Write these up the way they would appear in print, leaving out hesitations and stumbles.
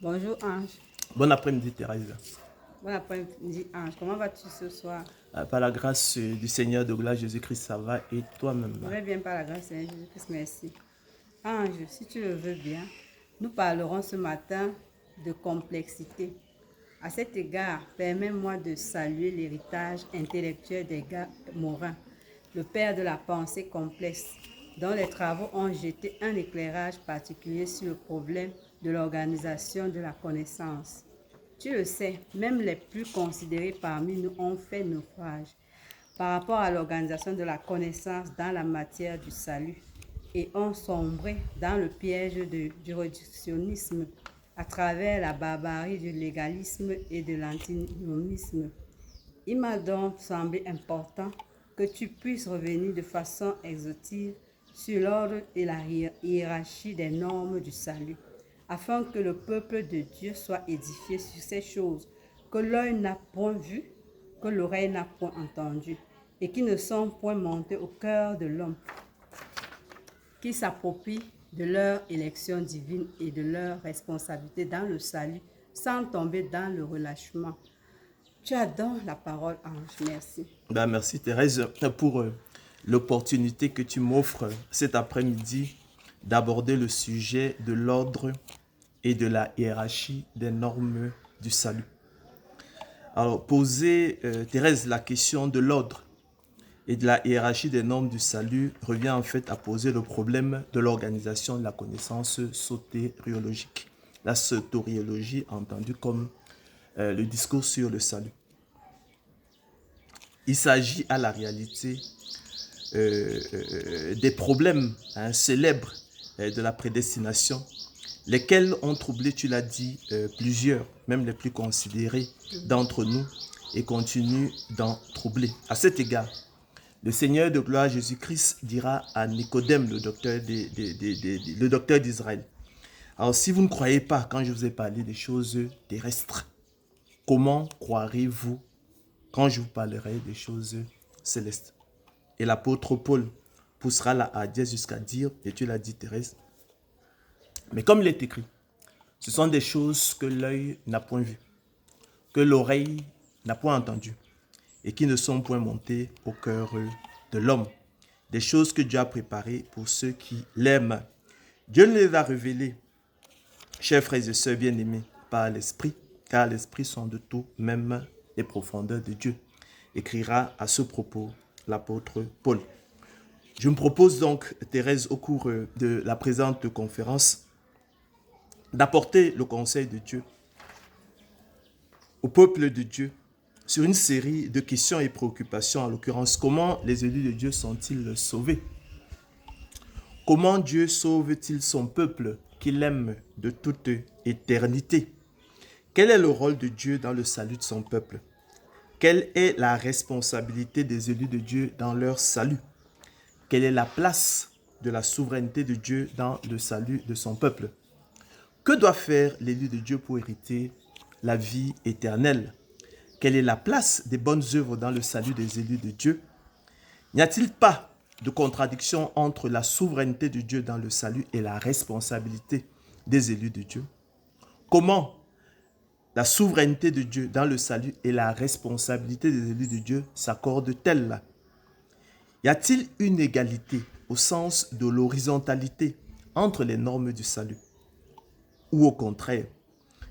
Bonjour Ange. Bon après-midi, Thérèse. Bon après-midi Ange. Comment vas-tu ce soir? Par la grâce du Seigneur de gloire Jésus-Christ, ça va et toi-même? Je vais bien par la grâce de Jésus-Christ, merci. Ange, si tu le veux bien, nous parlerons ce matin de complexité. À cet égard, permets-moi de saluer l'héritage intellectuel d'Edgar Morin, le père de la pensée complexe, dont les travaux ont jeté un éclairage particulier sur le problème de l'organisation de la connaissance. Tu le sais, même les plus considérés parmi nous ont fait naufrage par rapport à l'organisation de la connaissance dans la matière du salut et ont sombré dans le piège du réductionnisme à travers la barbarie du légalisme et de l'antinomisme. Il m'a donc semblé important que tu puisses revenir de façon exhaustive sur l'ordre et la hiérarchie des normes du salut, afin que le peuple de Dieu soit édifié sur ces choses que l'œil n'a point vues, que l'oreille n'a point entendues, et qui ne sont point montées au cœur de l'homme, qui s'approprient de leur élection divine et de leur responsabilité dans le salut, sans tomber dans le relâchement. Tu as donc la parole, Ange. Merci. Merci, Thérèse, pour l'opportunité que tu m'offres cet après-midi d'aborder le sujet de l'ordre et de la hiérarchie des normes du salut. Alors, poser, Thérèse, la question de l'ordre et de la hiérarchie des normes du salut revient en fait à poser le problème de l'organisation de la connaissance sotériologique. La sotériologie entendue comme le discours sur le salut. Il s'agit à la réalité des problèmes célèbres de la prédestination, lesquels ont troublé, tu l'as dit, plusieurs, même les plus considérés d'entre nous, et continuent d'en troubler. À cet égard, le Seigneur de gloire Jésus-Christ dira à Nicodème, le docteur d'Israël, alors si vous ne croyez pas quand je vous ai parlé des choses terrestres, comment croirez-vous quand je vous parlerai des choses célestes? Et l'apôtre Paul poussera la hardiesse jusqu'à dire, et tu l'as dit Thérèse, mais comme il est écrit, ce sont des choses que l'œil n'a point vues, que l'oreille n'a point entendues, et qui ne sont point montées au cœur de l'homme. Des choses que Dieu a préparées pour ceux qui l'aiment. Dieu ne les a révélées, chers frères et sœurs bien-aimés, par l'Esprit, car l'Esprit sonde tout, même les profondeurs de Dieu. Écrira à ce propos l'apôtre Paul. Je me propose donc, Thérèse, au cours de la présente conférence, d'apporter le conseil de Dieu au peuple de Dieu sur une série de questions et préoccupations, en l'occurrence, comment les élus de Dieu sont-ils sauvés? Comment Dieu sauve-t-il son peuple qu'il aime de toute éternité? Quel est le rôle de Dieu dans le salut de son peuple? Quelle est la responsabilité des élus de Dieu dans leur salut? Quelle est la place de la souveraineté de Dieu dans le salut de son peuple? Que doit faire l'élu de Dieu pour hériter la vie éternelle? Quelle est la place des bonnes œuvres dans le salut des élus de Dieu? N'y a-t-il pas de contradiction entre la souveraineté de Dieu dans le salut et la responsabilité des élus de Dieu? Comment la souveraineté de Dieu dans le salut et la responsabilité des élus de Dieu s'accordent-elles? Y a-t-il une égalité au sens de l'horizontalité entre les normes du salut? Ou au contraire,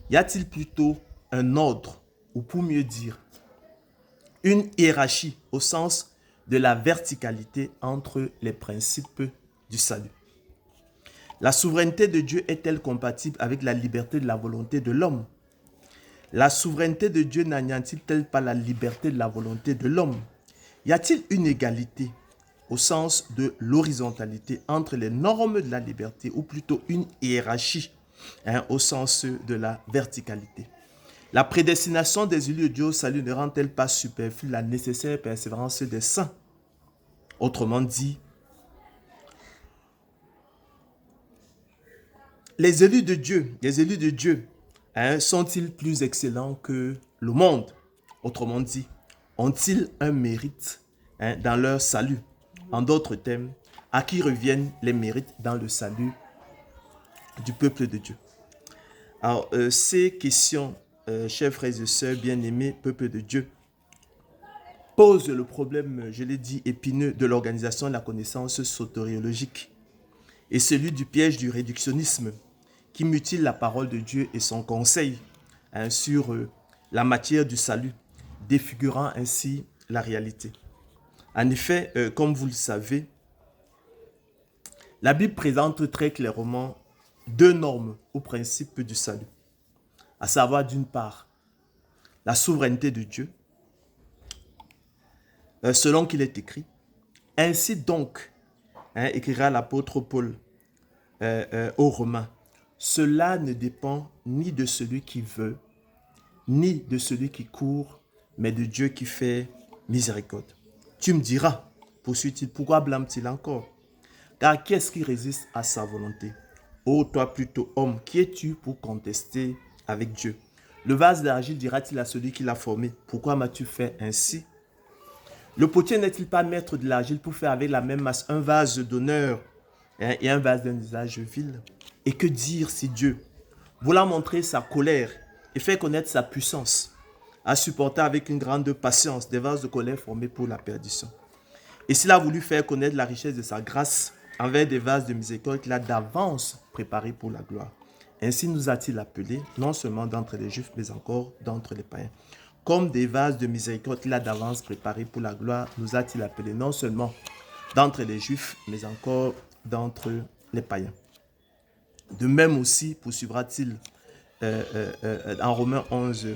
y a-t-il plutôt un ordre, ou pour mieux dire, une hiérarchie au sens de la verticalité entre les principes du salut? La souveraineté de Dieu est-elle compatible avec la liberté de la volonté de l'homme? La souveraineté de Dieu n'anéantit-elle pas la liberté de la volonté de l'homme? Y a-t-il une égalité au sens de l'horizontalité entre les normes de la liberté, ou plutôt une hiérarchie au sens de la verticalité? La prédestination des élus de Dieu au salut ne rend-elle pas superflue la nécessaire persévérance des saints? Autrement dit, les élus de Dieu sont-ils plus excellents que le monde? Autrement dit, ont-ils un mérite dans leur salut? En d'autres termes, à qui reviennent les mérites dans le salut du peuple de Dieu? Alors, ces questions, chers frères et sœurs, bien-aimés, peuple de Dieu, posent le problème, je l'ai dit, épineux de l'organisation de la connaissance soteriologique et celui du piège du réductionnisme qui mutile la parole de Dieu et son conseil sur la matière du salut, défigurant ainsi la réalité. En effet, comme vous le savez, la Bible présente très clairement deux normes ou principes du salut, à savoir d'une part la souveraineté de Dieu, selon qu'il est écrit. Ainsi donc, écrira l'apôtre Paul aux Romains, cela ne dépend ni de celui qui veut, ni de celui qui court, mais de Dieu qui fait miséricorde. Tu me diras, poursuit-il, pourquoi blâme-t-il encore? Car qui est-ce qui résiste à sa volonté? Ô toi plutôt homme, qui es-tu pour contester avec Dieu? Le vase d'argile dira-t-il à celui qui l'a formé, pourquoi m'as-tu fait ainsi? Le potier n'est-il pas maître de l'argile pour faire avec la même masse un vase d'honneur et un vase d'un usage vil? Et que dire si Dieu, voulant montrer sa colère et faire connaître sa puissance, a supporté avec une grande patience des vases de colère formés pour la perdition? Et s'il a voulu faire connaître la richesse de sa grâce envers des vases de miséricorde qu'il a d'avance préparés pour la gloire, ainsi nous a-t-il appelés, non seulement d'entre les Juifs, mais encore d'entre les païens. Comme des vases de miséricorde qu'il a d'avance préparés pour la gloire, nous a-t-il appelés, non seulement d'entre les Juifs, mais encore d'entre les païens. De même aussi poursuivra-t-il en Romains 11,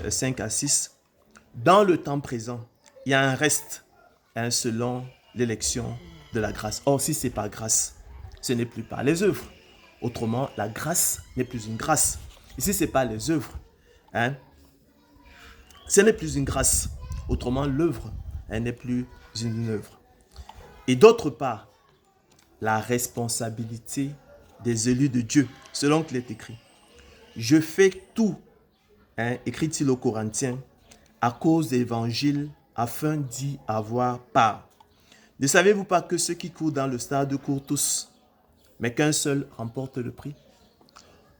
5 à 6, dans le temps présent, il y a un reste selon l'élection de la grâce. Or, si c'est par grâce, ce n'est plus par les œuvres. Autrement, la grâce n'est plus une grâce. Et si ce n'est pas les œuvres, ce n'est plus une grâce. Autrement, l'œuvre n'est plus une œuvre. Et d'autre part, la responsabilité des élus de Dieu, selon qu'il est écrit. Je fais tout, écrit-il aux Corinthiens, à cause de l'évangile, afin d'y avoir part. Ne savez-vous pas que ceux qui courent dans le stade courent tous, mais qu'un seul remporte le prix?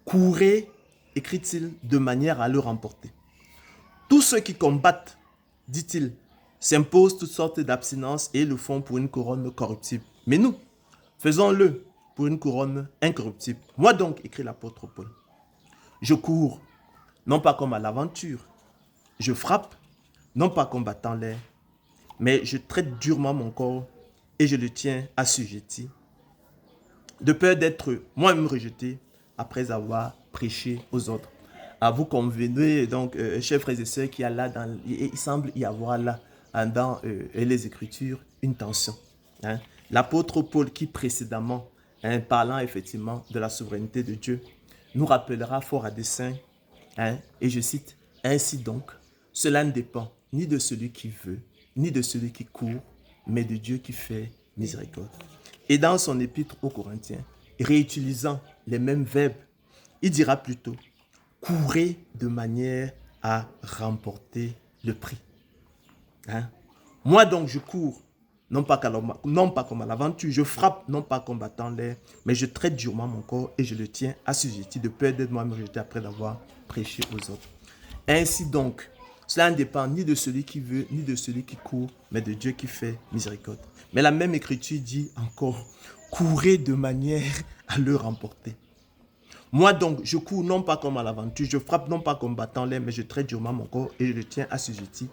Courez, écrit-il, de manière à le remporter. Tous ceux qui combattent, dit-il, s'imposent toutes sortes d'abstinences et le font pour une couronne corruptible. Mais nous, faisons-le pour une couronne incorruptible. Moi donc, écrit l'apôtre Paul, je cours, non pas comme à l'aventure. Je frappe, non pas combattant l'air, mais je traite durement mon corps et je le tiens assujetti, de peur d'être moi-même rejeté après avoir prêché aux autres. À vous convenez donc, chers frères et sœurs, qu'il y a là, il semble y avoir là, dans les Écritures, une tension. L'apôtre Paul, qui précédemment, parlant effectivement de la souveraineté de Dieu, nous rappellera fort à dessein, et je cite, « Ainsi donc, cela ne dépend ni de celui qui veut, ni de celui qui court, mais de Dieu qui fait miséricorde. » Et dans son épître aux Corinthiens, réutilisant les mêmes verbes, il dira plutôt « Courez de manière à remporter le prix. » Moi donc je cours, non pas comme à l'aventure, je frappe, non pas combattant l'air, mais je traite durement mon corps et je le tiens assujetti de peur d'être moi-même rejeté après d'avoir prêché aux autres. Ainsi donc, cela ne dépend ni de celui qui veut, ni de celui qui court, mais de Dieu qui fait miséricorde. Mais la même écriture dit encore, courez de manière à le remporter. Moi donc, je cours non pas comme à l'aventure, je frappe non pas combattant l'air, mais je traite durement mon corps et je le tiens assujetti,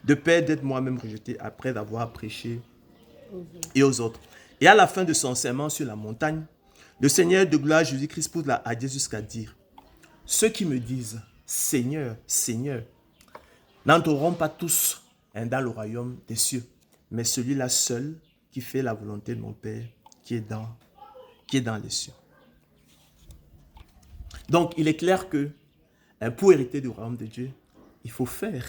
de peur d'être moi-même rejeté après d'avoir prêché et aux autres. Et à la fin de son serment sur la montagne, le Seigneur de gloire Jésus-Christ pousse la Dieu jusqu'à dire, ceux qui me disent, Seigneur, Seigneur, n'entreront pas tous dans le royaume des cieux, mais celui-là seul qui fait la volonté de mon Père qui est dans les cieux. Donc, il est clair que pour hériter du royaume de Dieu, il faut faire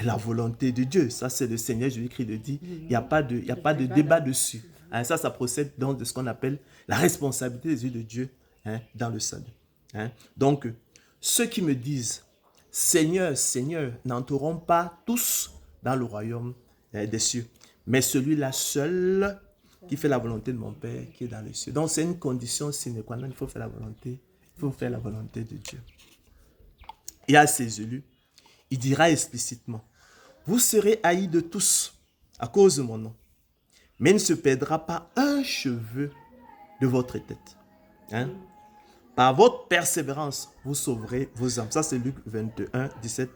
la volonté de Dieu. Ça, c'est le Seigneur Jésus-Christ le dit. Il n'y a pas de débat dessus. Ça procède donc de ce qu'on appelle la responsabilité des yeux de Dieu dans le salut. Donc, ceux qui me disent Seigneur, Seigneur, n'entreront pas tous dans le royaume des cieux, mais celui-là seul qui fait la volonté de mon Père qui est dans les cieux. Donc, c'est une condition sine qua non, il faut faire la volonté Il faut faire la volonté de Dieu. Et à ses élus, il dira explicitement, vous serez haïs de tous à cause de mon nom, mais il ne se perdra pas un cheveu de votre tête. Hein? Par votre persévérance, vous sauverez vos âmes. Ça, c'est Luc 21, 17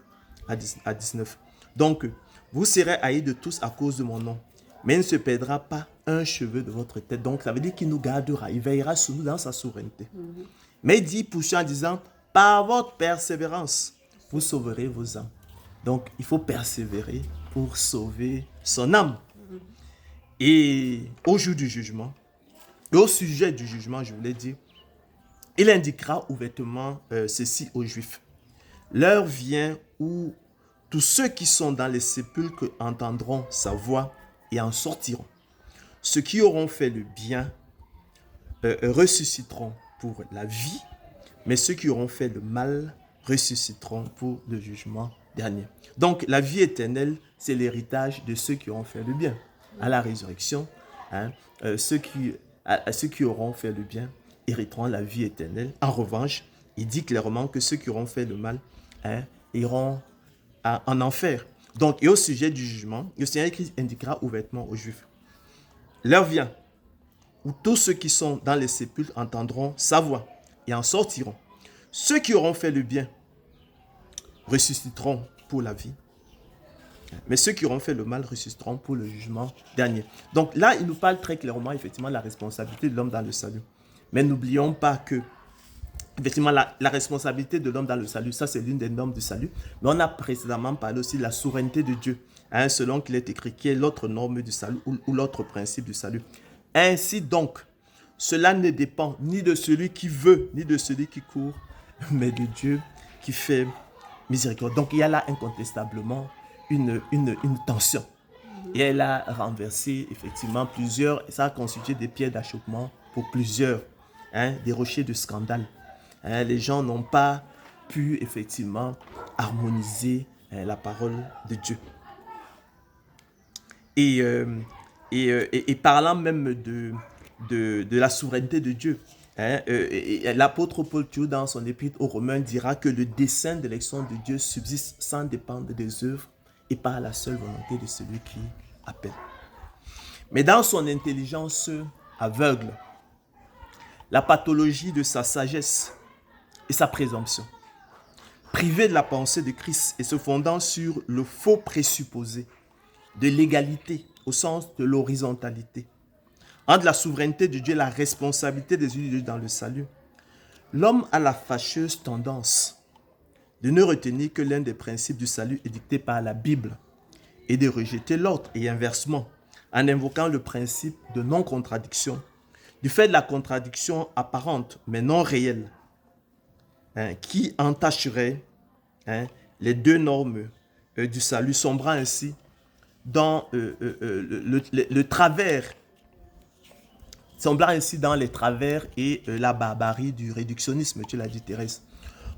à 19. Donc, vous serez haïs de tous à cause de mon nom, mais il ne se perdra pas un cheveu de votre tête. Donc, ça veut dire qu'il nous gardera, il veillera sur nous dans sa souveraineté. Mais il dit, poursuit en disant, par votre persévérance, vous sauverez vos âmes. Donc, il faut persévérer pour sauver son âme. Et au jour du jugement, et au sujet du jugement, je voulais dire, il indiquera ouvertement ceci aux Juifs. L'heure vient où tous ceux qui sont dans les sépulcres entendront sa voix et en sortiront. Ceux qui auront fait le bien ressusciteront pour la vie, mais ceux qui auront fait le mal ressusciteront pour le jugement dernier. Donc, la vie éternelle, c'est l'héritage de ceux qui auront fait le bien. À la résurrection, hein, ceux qui auront fait le bien hériteront la vie éternelle. En revanche, il dit clairement que ceux qui auront fait le mal iront en enfer. Donc, et au sujet du jugement, le Seigneur indiquera ouvertement aux Juifs. L'heure vient où tous ceux qui sont dans les sépulcres entendront sa voix et en sortiront. Ceux qui auront fait le bien ressusciteront pour la vie, mais ceux qui auront fait le mal ressusciteront pour le jugement dernier. Donc là, il nous parle très clairement, effectivement, de la responsabilité de l'homme dans le salut. Mais n'oublions pas que, effectivement, la responsabilité de l'homme dans le salut, ça c'est l'une des normes du salut. Mais on a précédemment parlé aussi de la souveraineté de Dieu, hein, selon qu'il est écrit, qui est l'autre norme du salut ou l'autre principe du salut. Ainsi donc, cela ne dépend ni de celui qui veut, ni de celui qui court, mais de Dieu qui fait miséricorde. Donc il y a là incontestablement une tension. Et elle a renversé effectivement plusieurs, ça a constitué des pierres d'achoppement pour plusieurs, hein, des rochers de scandale. Hein, les gens n'ont pas pu effectivement harmoniser la parole de Dieu. Et parlant même de la souveraineté de Dieu, hein, l'apôtre Paul, dans son épître aux Romains, dira que le dessein d'élection de Dieu subsiste sans dépendre des œuvres et par la seule volonté de celui qui appelle. Mais dans son intelligence aveugle, la pathologie de sa sagesse et sa présomption, privé de la pensée de Christ et se fondant sur le faux présupposé de l'égalité au sens de l'horizontalité, entre la souveraineté de Dieu et la responsabilité des élus de Dieu dans le salut, l'homme a la fâcheuse tendance de ne retenir que l'un des principes du salut édictés par la Bible et de rejeter l'autre, et inversement, en invoquant le principe de non-contradiction, du fait de la contradiction apparente mais non réelle, hein, qui entacherait, hein, les deux normes du salut, sombrant ainsi dans le travers, semblant ainsi dans les travers et la barbarie du réductionnisme, tu l'as dit Thérèse.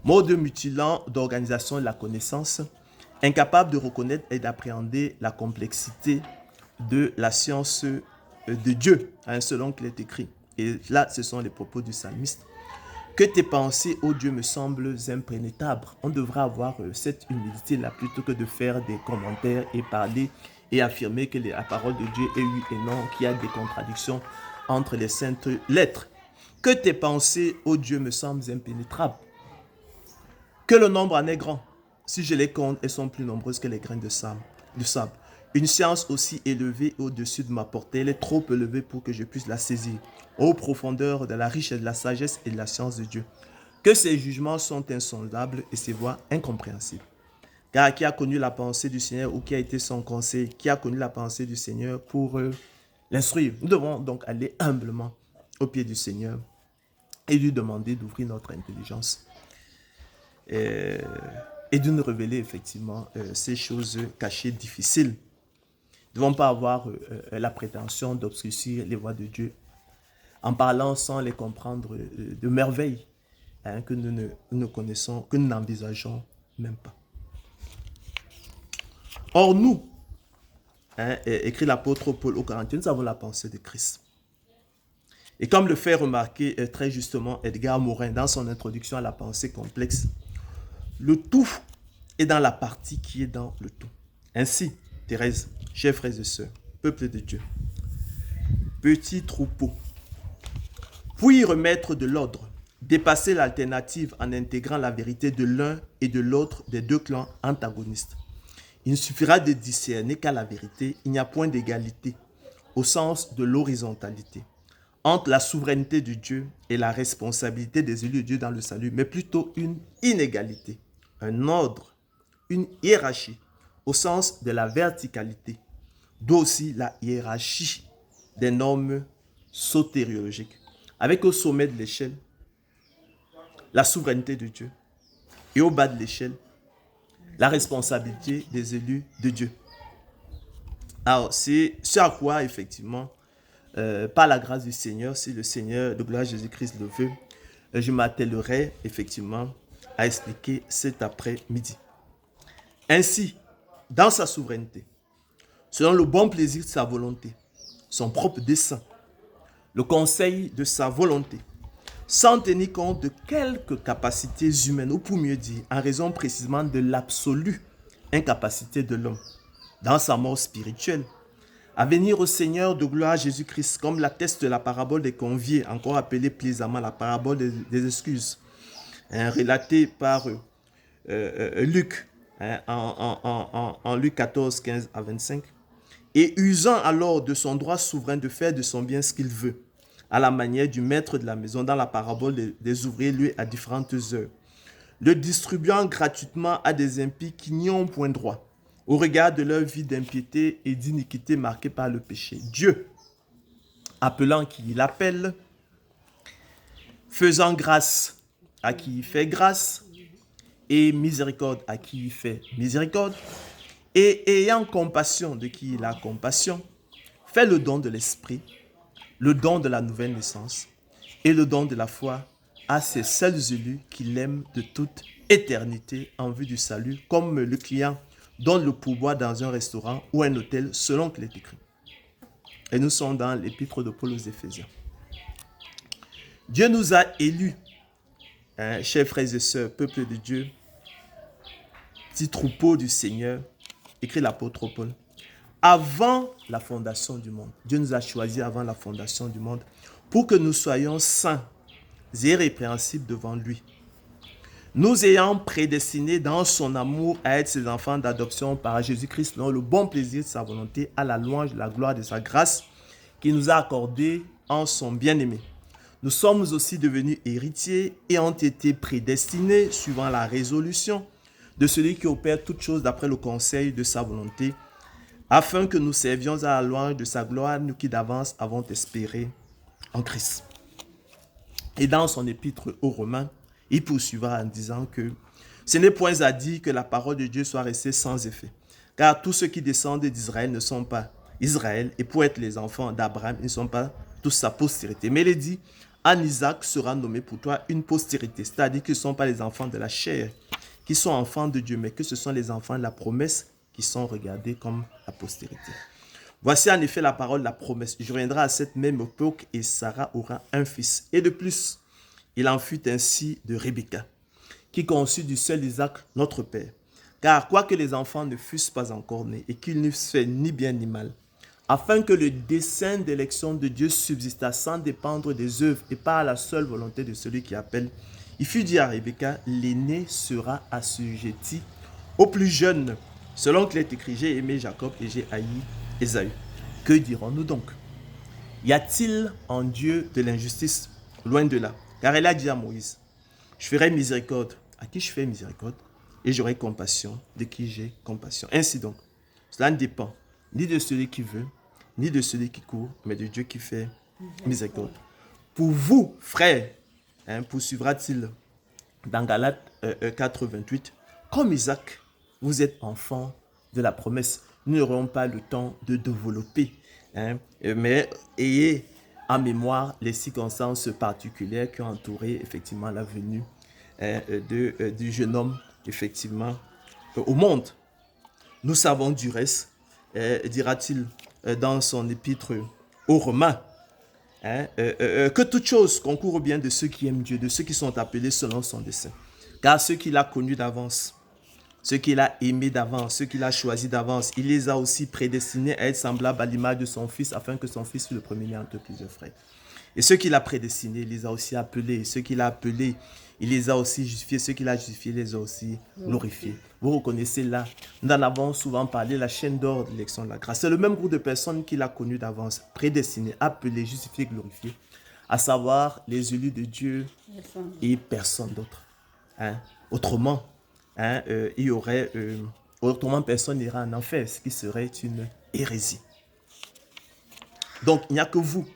Mode mutilant d'organisation de la connaissance, incapable de reconnaître et d'appréhender la complexité de la science de Dieu, hein, selon qu'il est écrit. Et là, ce sont les propos du psalmiste. Que tes pensées, ô Dieu, me semblent impénétrables. On devrait avoir cette humilité-là plutôt que de faire des commentaires et parler et affirmer que la parole de Dieu est oui et non, qu'il y a des contradictions entre les saintes lettres. Que tes pensées, ô Dieu, me semblent impénétrables. Que le nombre en est grand. Si je les compte, elles sont plus nombreuses que les grains de sable. Une science aussi élevée au-dessus de ma portée, elle est trop élevée pour que je puisse la saisir. Ô profondeur de la richesse, de la sagesse et de la science de Dieu. Que ses jugements sont insondables et ses voies incompréhensibles. Car qui a connu la pensée du Seigneur ou qui a été son conseil, qui a connu la pensée du Seigneur pour l'instruire. Nous devons donc aller humblement au pied du Seigneur et lui demander d'ouvrir notre intelligence et de nous révéler effectivement ces choses cachées, difficiles. Nous ne devons pas avoir la prétention d'obscurcir les voies de Dieu en parlant sans les comprendre de merveilles, hein, que nous ne connaissons, que nous n'envisageons même pas. Or nous, hein, écrit l'apôtre Paul aux Corinthiens, nous avons la pensée de Christ. Et comme le fait remarquer très justement Edgar Morin dans son introduction à la pensée complexe, le tout est dans la partie qui est dans le tout. Ainsi, Thérèse, chers frères et sœurs, peuple de Dieu, petit troupeau, pour y remettre de l'ordre, dépasser l'alternative en intégrant la vérité de l'un et de l'autre des deux clans antagonistes. Il ne suffira de discerner qu'à la vérité, il n'y a point d'égalité, au sens de l'horizontalité, entre la souveraineté de Dieu et la responsabilité des élus de Dieu dans le salut, mais plutôt une inégalité, un ordre, une hiérarchie, au sens de la verticalité, d'où aussi la hiérarchie des normes sotériologiques, avec au sommet de l'échelle la souveraineté de Dieu et au bas de l'échelle la responsabilité des élus de Dieu. Alors, c'est ce à quoi, effectivement, par la grâce du Seigneur, si le Seigneur de gloire Jésus-Christ le veut, je m'attellerai, effectivement, à expliquer cet après-midi. Ainsi, dans sa souveraineté, selon le bon plaisir de sa volonté, son propre dessein, le conseil de sa volonté, sans tenir compte de quelques capacités humaines, ou pour mieux dire, en raison précisément de l'absolue incapacité de l'homme, dans sa mort spirituelle, à venir au Seigneur de gloire Jésus-Christ, comme l'atteste la parabole des conviés, encore appelée plaisamment la parabole des excuses, relatée par Luc, en Luc 14, 15 à 25, et usant alors de son droit souverain de faire de son bien ce qu'il veut, à la manière du maître de la maison dans la parabole des ouvriers loués à différentes heures, le distribuant gratuitement à des impies qui n'y ont point droit, au regard de leur vie d'impiété et d'iniquité marquée par le péché. Dieu, appelant qui il appelle, faisant grâce à qui il fait grâce, et miséricorde à qui il fait miséricorde, et ayant compassion de qui il a compassion, fait le don de l'esprit, le don de la nouvelle naissance et le don de la foi à ces seuls élus qui l'aiment de toute éternité en vue du salut, comme le client donne le pourboire dans un restaurant ou un hôtel selon qu'il est écrit. Et nous sommes dans l'épître de Paul aux Éphésiens. Dieu nous a élus, chers frères et sœurs, peuple de Dieu, petit troupeau du Seigneur, écrit l'apôtre Paul, avant la fondation du monde. Dieu nous a choisis avant la fondation du monde pour que nous soyons saints et irrépréhensibles devant lui. Nous ayant prédestinés dans son amour à être ses enfants d'adoption par Jésus-Christ, selon le bon plaisir de sa volonté, à la louange de la gloire de sa grâce, qu'il nous a accordée en son bien-aimé. Nous sommes aussi devenus héritiers et ont été prédestinés, suivant la résolution de celui qui opère toutes choses d'après le conseil de sa volonté, afin que nous servions à la louange de sa gloire, nous qui d'avance avons espéré en Christ. Et dans son épître aux Romains, il poursuivra en disant que ce n'est point à dire que la parole de Dieu soit restée sans effet, car tous ceux qui descendent d'Israël ne sont pas Israël, et pour être les enfants d'Abraham, ils ne sont pas tous sa postérité. Mais il est dit, en Isaac sera nommé pour toi une postérité, c'est-à-dire que ce ne sont pas les enfants de la chair qui sont enfants de Dieu, mais que ce sont les enfants de la promesse qui sont regardés comme la postérité. Voici en effet la parole de la promesse. Je reviendrai à cette même époque et Sarah aura un fils. Et de plus, il en fut ainsi de Rebecca, qui conçut du seul Isaac, notre père. Car quoique les enfants ne fussent pas encore nés et qu'ils n'eussent fait ni bien ni mal, afin que le dessein d'élection de Dieu subsistât sans dépendre des œuvres et par la seule volonté de celui qui appelle, il fut dit à Rebecca, l'aîné sera assujetti au plus jeune, selon qu'il est écrit, j'ai aimé Jacob et j'ai haï Ésaü. Que dirons-nous donc? Y a-t-il en Dieu de l'injustice? Loin de là. Car elle a dit à Moïse, je ferai miséricorde à qui je fais miséricorde et j'aurai compassion de qui j'ai compassion. Ainsi donc, cela ne dépend ni de celui qui veut, ni de celui qui court, mais de Dieu qui fait miséricorde. Pour vous, frères, poursuivra-t-il dans Galates 4, 28, comme Isaac, vous êtes enfants de la promesse. Nous n'aurons pas le temps de développer, mais ayez en mémoire les circonstances particulières qui ont entouré effectivement la venue du jeune homme effectivement au monde. Nous savons du reste, dira-t-il dans son épître aux Romains, que toute chose concourt au bien de ceux qui aiment Dieu, de ceux qui sont appelés selon son dessein. Car ceux qu'il a connus d'avance, ceux qu'il a aimés d'avance, ceux qu'il a choisis d'avance, il les a aussi prédestinés à être semblables à l'image de son Fils, afin que son Fils fût le premier-né entre plusieurs frères. Et ceux qu'il a prédestinés, il les a aussi appelés. Ceux qu'il a appelés, il les a aussi justifiés. Ceux qu'il a justifiés, il les a aussi glorifiés. Vous reconnaissez là, nous en avons souvent parlé, la chaîne d'or de l'élection de la grâce. C'est le même groupe de personnes qu'il a connu d'avance, prédestinés, appelés, justifiés, glorifiés, à savoir les élus de Dieu et personne d'autre. Autrement, autrement personne n'ira en enfer, ce qui serait une hérésie. Donc, il n'y a que vous,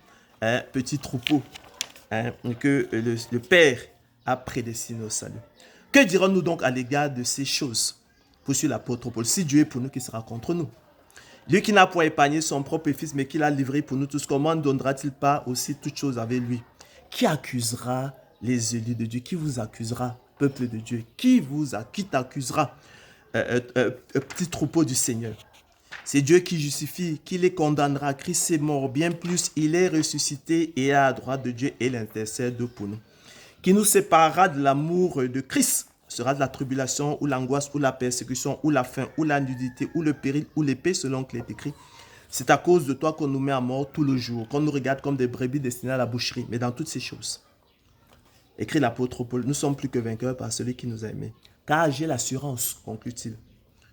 petit troupeau, que le Père a prédestiné au salut. Que dirons-nous donc à l'égard de ces choses? Poursuit l'apôtre Paul. Si Dieu est pour nous, qui sera contre nous? Lui qui n'a point épargné son propre Fils, mais qui l'a livré pour nous tous, comment ne donnera-t-il pas aussi toutes choses avec lui? Qui accusera les élus de Dieu? Qui vous accusera, peuple de Dieu? Qui t'accusera, petit troupeau du Seigneur? C'est Dieu qui justifie, qui les condamnera. Christ est mort, bien plus, il est ressuscité et est à la droite de Dieu et l'intercède pour nous. Qui nous séparera de l'amour de Christ? Sera de la tribulation, ou l'angoisse, ou la persécution, ou la faim, ou la nudité, ou le péril, ou l'épée, selon qu'il est écrit. C'est à cause de toi qu'on nous met à mort tout le jour, qu'on nous regarde comme des brebis destinées à la boucherie. Mais dans toutes ces choses, écrit l'apôtre Paul, nous sommes plus que vainqueurs par celui qui nous a aimés. Car j'ai l'assurance, conclut-il,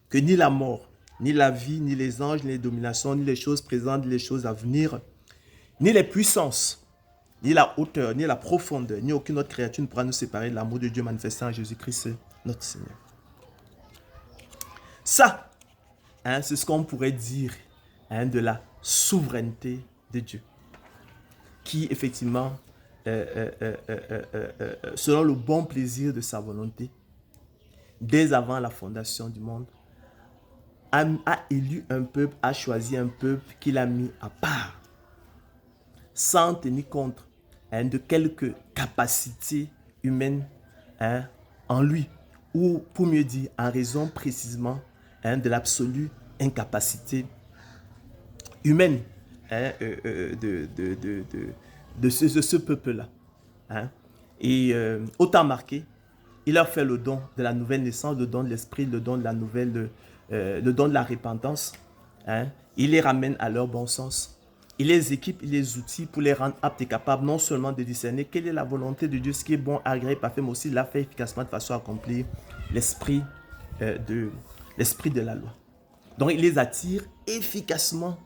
que ni la mort, ni la vie, ni les anges, ni les dominations, ni les choses présentes, ni les choses à venir, ni les puissances, ni la hauteur, ni la profondeur, ni aucune autre créature ne pourra nous séparer de l'amour de Dieu manifesté en Jésus-Christ, notre Seigneur. Ça, c'est ce qu'on pourrait dire de la souveraineté de Dieu, qui effectivement, selon le bon plaisir de sa volonté, dès avant la fondation du monde, a élu un peuple, a choisi un peuple qu'il a mis à part, sans tenir compte de quelques capacités humaines en lui, ou pour mieux dire, en raison précisément de l'absolue incapacité humaine de ce peuple-là. Et autant marqué, il leur fait le don de la nouvelle naissance, le don de l'esprit, le don de la nouvelle, le don de la repentance. Il les ramène à leur bon sens. Il les équipe, il les outils pour les rendre aptes et capables non seulement de discerner quelle est la volonté de Dieu, ce qui est bon, agréable, parfait, mais aussi l'a fait efficacement de façon à accomplir l'esprit de la loi. Donc il les attire efficacement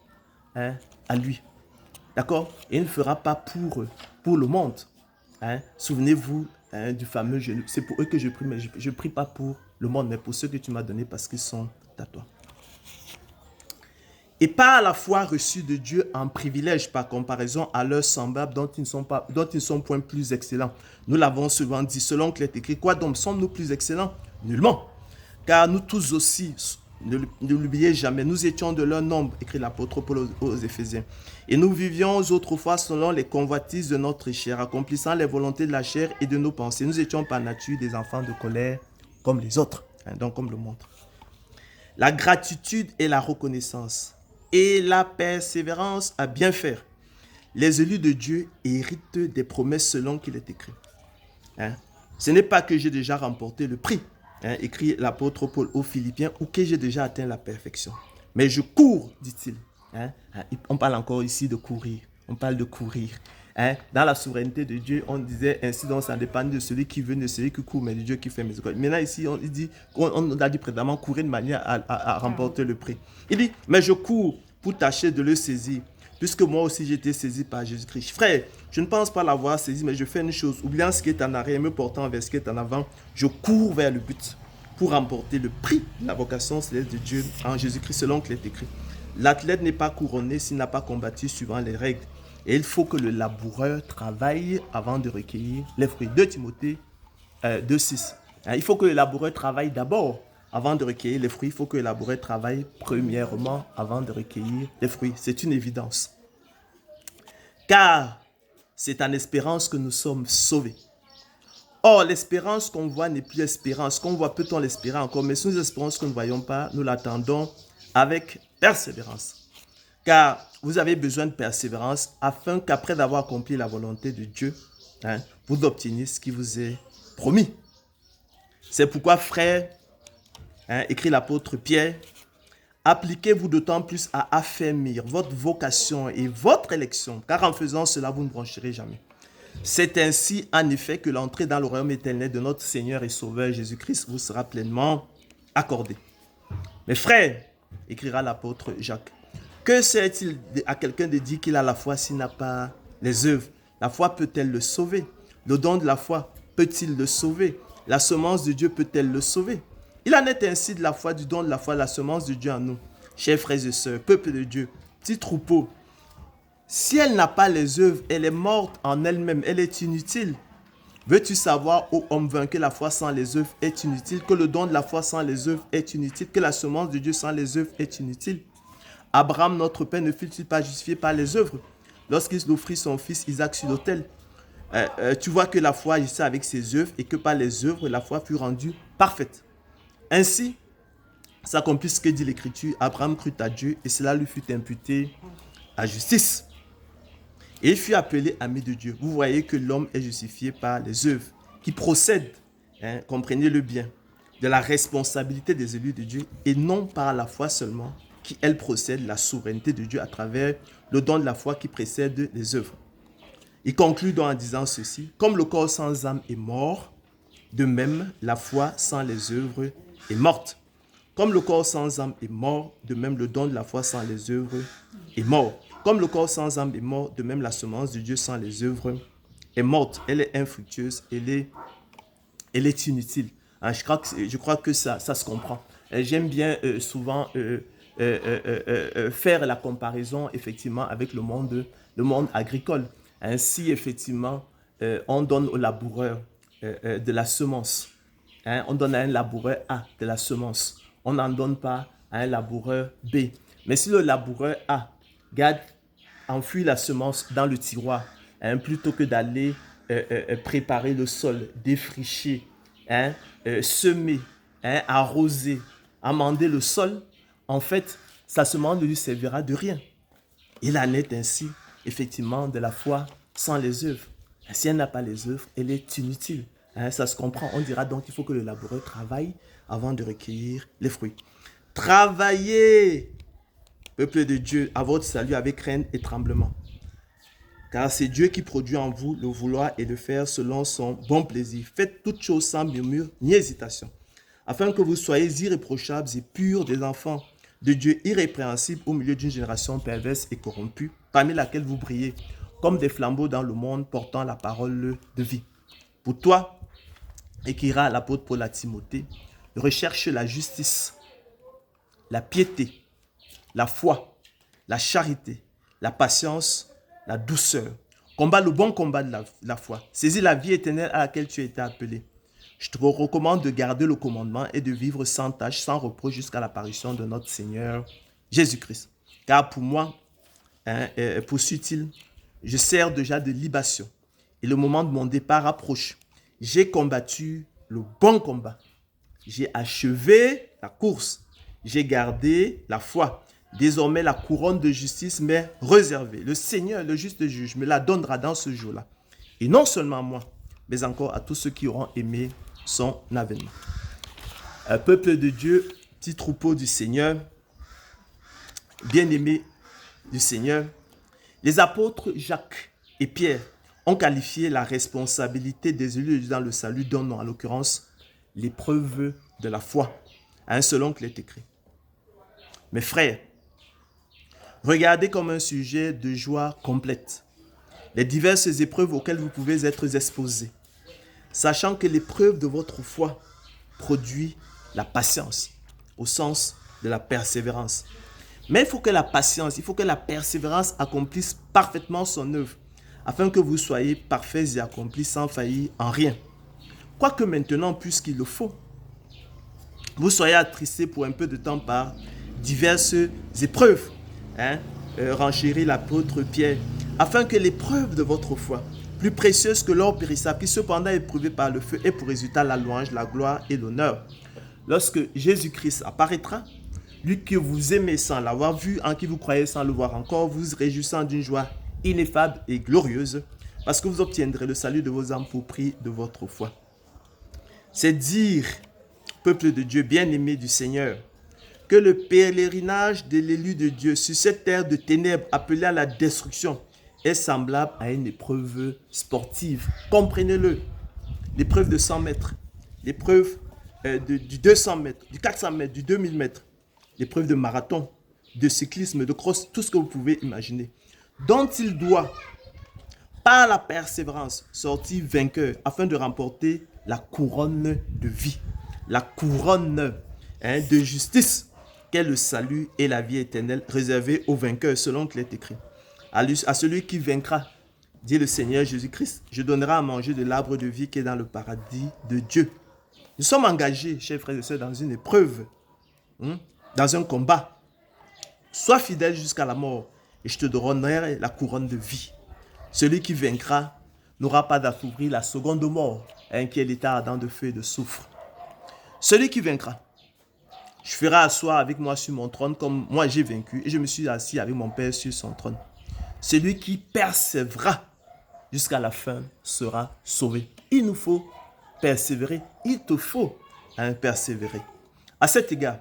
à lui. D'accord? Et il ne fera pas pour le monde. Souvenez-vous du fameux genou. C'est pour eux que je prie, mais je ne prie pas pour le monde, mais pour ceux que tu m'as donnés parce qu'ils sont à toi. Et par la foi reçue de Dieu en privilège par comparaison à leurs semblables dont ils ne sont point plus excellents. Nous l'avons souvent dit, selon qu'il est écrit, quoi donc sommes-nous plus excellents? Nullement. Car nous tous aussi, ne l'oubliez jamais, nous étions de leur nombre, écrit l'apôtre Paul aux Éphésiens. Et nous vivions autrefois selon les convoitises de notre chair, accomplissant les volontés de la chair et de nos pensées. Nous étions par nature des enfants de colère comme les autres, donc comme le montre. La gratitude et la reconnaissance et la persévérance à bien faire. Les élus de Dieu héritent des promesses selon qu'il est écrit. Ce n'est pas que j'ai déjà remporté le prix, écrit l'apôtre Paul aux Philippiens, ou que j'ai déjà atteint la perfection. Mais je cours, dit-il. On parle encore ici de courir. On parle de courir. Dans la souveraineté de Dieu, on disait ainsi, donc ça dépend de celui qui veut, de celui qui court, mais de Dieu qui fait mes écoles. Maintenant ici, on a dit précédemment courir de manière à remporter le prix. Il dit, mais je cours pour tâcher de le saisir, puisque moi aussi j'ai été saisi par Jésus-Christ. Frère, je ne pense pas l'avoir saisi, mais je fais une chose, oubliant ce qui est en arrière, me portant vers ce qui est en avant, je cours vers le but pour remporter le prix de la vocation céleste de Dieu en Jésus-Christ, selon qu'il est écrit. L'athlète n'est pas couronné s'il n'a pas combattu suivant les règles. Et il faut que le laboureur travaille avant de recueillir les fruits. 2 Timothée 2,6. Il faut que le laboureur travaille d'abord avant de recueillir les fruits. Il faut que le laboureur travaille premièrement avant de recueillir les fruits. C'est une évidence. Car c'est en espérance que nous sommes sauvés. Or, l'espérance qu'on voit n'est plus espérance. Qu'on voit, peut-on l'espérer encore, mais si nous espérons ce que nous ne voyons pas, nous l'attendons avec persévérance. car vous avez besoin de persévérance afin qu'après avoir accompli la volonté de Dieu, vous obteniez ce qui vous est promis. C'est pourquoi, frères, écrit l'apôtre Pierre, appliquez-vous d'autant plus à affermir votre vocation et votre élection, car en faisant cela, vous ne broncherez jamais. C'est ainsi, en effet, que l'entrée dans le royaume éternel de notre Seigneur et Sauveur Jésus-Christ vous sera pleinement accordée. Mes frères, écrira l'apôtre Jacques, que sert-il à quelqu'un de dire qu'il a la foi s'il n'a pas les œuvres? La foi peut-elle le sauver? Le don de la foi peut-il le sauver? La semence de Dieu peut-elle le sauver? Il en est ainsi de la foi, du don de la foi, la semence de Dieu en nous. Chers frères et sœurs, peuple de Dieu, petit troupeau, si elle n'a pas les œuvres, elle est morte en elle-même, elle est inutile. Veux-tu savoir, ô homme vain, que la foi sans les œuvres est inutile, que le don de la foi sans les œuvres est inutile, que la semence de Dieu sans les œuvres est inutile? Abraham, notre père, ne fut-il pas justifié par les œuvres lorsqu'il offrit son fils Isaac sur l'autel? Tu vois que la foi agissait avec ses œuvres et que par les œuvres, la foi fut rendue parfaite. Ainsi, s'accomplit ce que dit l'Écriture, Abraham crut à Dieu et cela lui fut imputé à justice. Et il fut appelé ami de Dieu. Vous voyez que l'homme est justifié par les œuvres qui procèdent, comprenez-le bien, de la responsabilité des élus de Dieu et non par la foi seulement, qui elle procède de la souveraineté de Dieu à travers le don de la foi qui précède les œuvres. Il conclut donc en disant ceci, comme le corps sans âme est mort, de même la foi sans les œuvres est morte. Comme le corps sans âme est mort, de même le don de la foi sans les œuvres est mort. Comme le corps sans âme est mort, de même la semence de Dieu sans les œuvres est morte. Elle est infructueuse, elle est inutile. Je crois que ça se comprend. J'aime bien souvent faire la comparaison effectivement avec le monde agricole. Ainsi, effectivement, on donne au laboureur de la semence. On donne à un laboureur A de la semence. On n'en donne pas à un laboureur B. Mais si le laboureur A enfuit la semence dans le tiroir, plutôt que d'aller préparer le sol, défricher, semer, arroser, amender le sol, en fait, sa semence ne lui servira de rien. Il en est ainsi, effectivement, de la foi sans les œuvres. Si elle n'a pas les œuvres, elle est inutile. Ça se comprend. On dira donc qu'il faut que le laboureur travaille avant de recueillir les fruits. Travaillez, peuple de Dieu, à votre salut avec crainte et tremblement. Car c'est Dieu qui produit en vous le vouloir et le faire selon son bon plaisir. Faites toutes choses sans murmure ni hésitation, afin que vous soyez irréprochables et purs, des enfants de Dieu irrépréhensibles au milieu d'une génération perverse et corrompue, parmi laquelle vous brillez comme des flambeaux dans le monde portant la parole de vie. Pour toi, écrira l'apôtre Paul à Timothée, recherche la justice, la piété, la foi, la charité, la patience, la douceur. Combat le bon combat de la foi. Saisis la vie éternelle à laquelle tu as été appelé. Je te recommande de garder le commandement et de vivre sans tâche, sans reproche jusqu'à l'apparition de notre Seigneur Jésus-Christ. Car pour moi, poursuit-il, je sers déjà de libation et le moment de mon départ approche. J'ai combattu le bon combat. J'ai achevé la course. J'ai gardé la foi. Désormais, la couronne de justice m'est réservée. Le Seigneur, le juste juge, me la donnera dans ce jour-là. Et non seulement à moi, mais encore à tous ceux qui auront aimé son avènement. Peuple de Dieu, petit troupeau du Seigneur, bien-aimé du Seigneur, les apôtres Jacques et Pierre ont qualifié la responsabilité des élus dans le salut d'un nom, en l'occurrence, l'épreuve de la foi, selon qu'il est écrit. Mes frères, regardez comme un sujet de joie complète les diverses épreuves auxquelles vous pouvez être exposés, sachant que l'épreuve de votre foi produit la patience, au sens de la persévérance. Mais il faut que la patience, il faut que la persévérance accomplisse parfaitement son œuvre, afin que vous soyez parfaits et accomplis sans faillir en rien. Quoique maintenant, puisqu'il le faut, vous soyez attristés pour un peu de temps par diverses épreuves, renchérit l'apôtre Pierre, afin que l'épreuve de votre foi, plus précieuse que l'or périssable, qui cependant est éprouvée par le feu, ait pour résultat la louange, la gloire et l'honneur. Lorsque Jésus-Christ apparaîtra, lui que vous aimez sans l'avoir vu, en qui vous croyez sans le voir encore, vous réjouissant d'une joie ineffable et glorieuse, parce que vous obtiendrez le salut de vos âmes pour prix de votre foi. C'est dire, peuple de Dieu, bien-aimé du Seigneur, que le pèlerinage de l'élu de Dieu sur cette terre de ténèbres appelée à la destruction est semblable à une épreuve sportive. Comprenez-le. L'épreuve de 100 mètres, l'épreuve du 200 mètres, du 400 mètres, du 2000 mètres, l'épreuve de marathon, de cyclisme, de cross, tout ce que vous pouvez imaginer, dont il doit, par la persévérance, sortir vainqueur afin de remporter la couronne de vie, la couronne de justice, qu'est le salut et la vie éternelle réservée aux vainqueurs, selon qu'il est écrit. À celui qui vaincra, dit le Seigneur Jésus-Christ, je donnerai à manger de l'arbre de vie qui est dans le paradis de Dieu. Nous sommes engagés, chers frères et sœurs, dans une épreuve, dans un combat. Sois fidèle jusqu'à la mort et je te donnerai la couronne de vie. Celui qui vaincra n'aura pas à souffrir la seconde mort, qui est l'état ardent de feu et de soufre. Celui qui vaincra, je ferai asseoir avec moi sur mon trône comme moi j'ai vaincu et je me suis assis avec mon Père sur son trône. Celui qui persévérera jusqu'à la fin sera sauvé. Il nous faut persévérer. Il te faut persévérer. À cet égard,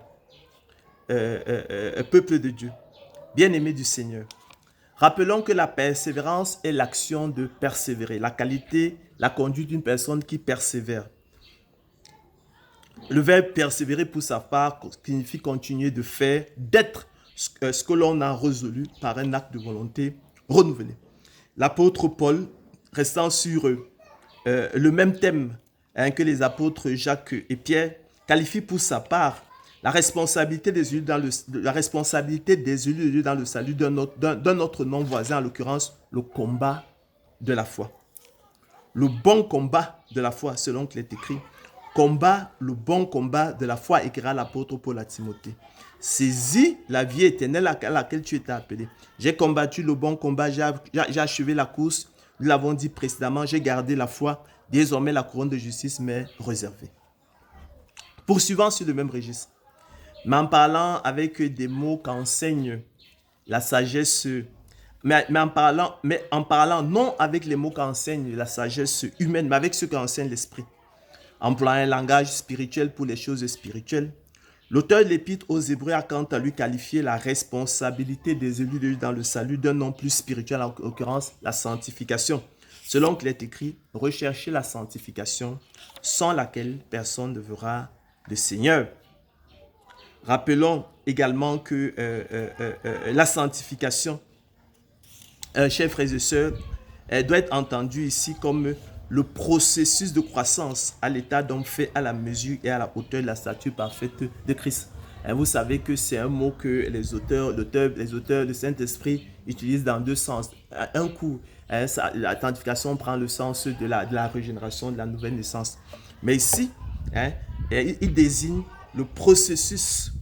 peuple de Dieu, bien-aimé du Seigneur, rappelons que la persévérance est l'action de persévérer, la qualité, la conduite d'une personne qui persévère. Le verbe persévérer pour sa part signifie continuer de faire, d'être ce que l'on a résolu par un acte de volonté renouvelé. L'apôtre Paul, restant sur le même thème que les apôtres Jacques et Pierre, qualifie pour sa part la responsabilité des élus dans le salut d'un autre nom voisin, en l'occurrence le combat de la foi. Le bon combat de la foi, selon qu'il est écrit. Combat, le bon combat de la foi, écrira l'apôtre Paul à Timothée. Saisis la vie éternelle à laquelle tu étais appelé. J'ai combattu le bon combat, j'ai achevé la course. Nous l'avons dit précédemment, j'ai gardé la foi. Désormais, la couronne de justice m'est réservée. Poursuivant sur le même registre, mais en parlant avec des mots qu'enseigne la sagesse, mais en parlant non avec les mots qu'enseigne la sagesse humaine, mais avec ceux qu'enseigne l'esprit. Employant un langage spirituel pour les choses spirituelles, l'auteur de l'épître aux Hébreux a quant à lui qualifié la responsabilité des élus de Dieu dans le salut d'un nom plus spirituel, en l'occurrence la sanctification. Selon qu'il est écrit, recherchez la sanctification, sans laquelle personne ne verra le Seigneur. Rappelons également que la sanctification, chers frères et sœurs, doit être entendue ici comme le processus de croissance à l'état d'homme fait à la mesure et à la hauteur de la stature parfaite de Christ. Et vous savez que c'est un mot que les auteurs de Saint-Esprit utilisent dans deux sens. Un coup, la sanctification prend le sens de la régénération, de la nouvelle naissance. Mais ici, il désigne le processus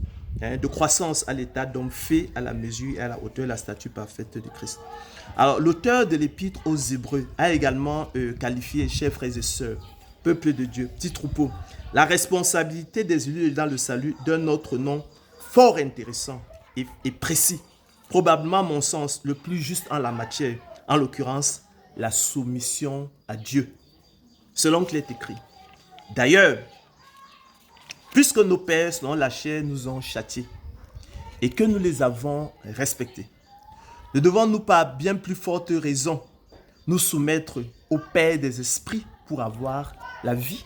de croissance à l'état d'homme fait à la mesure et à la hauteur de la stature parfaite de Christ. Alors, l'auteur de l'épître aux Hébreux a également qualifié, chers frères et sœurs, peuple de Dieu, petit troupeau, la responsabilité des élus dans le salut d'un autre nom fort intéressant et précis. Probablement, à mon sens, le plus juste en la matière, en l'occurrence, la soumission à Dieu, selon qu'il est écrit. D'ailleurs, puisque nos pères, selon la chair, nous ont châtiés et que nous les avons respectés, ne devons-nous pas à bien plus forte raison nous soumettre au Père des esprits pour avoir la vie?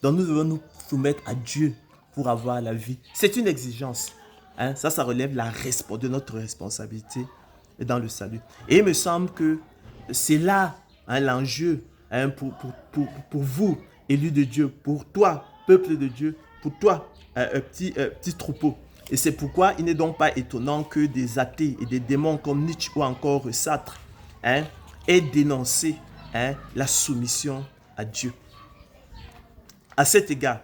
Donc nous devons nous soumettre à Dieu pour avoir la vie. C'est une exigence. Ça relève de notre responsabilité dans le salut. Et il me semble que c'est là l'enjeu pour vous, élus de Dieu, pour toi, peuple de Dieu, pour toi, petit troupeau. Et c'est pourquoi il n'est donc pas étonnant que des athées et des démons comme Nietzsche ou encore Sartre aient dénoncé la soumission à Dieu. À cet égard,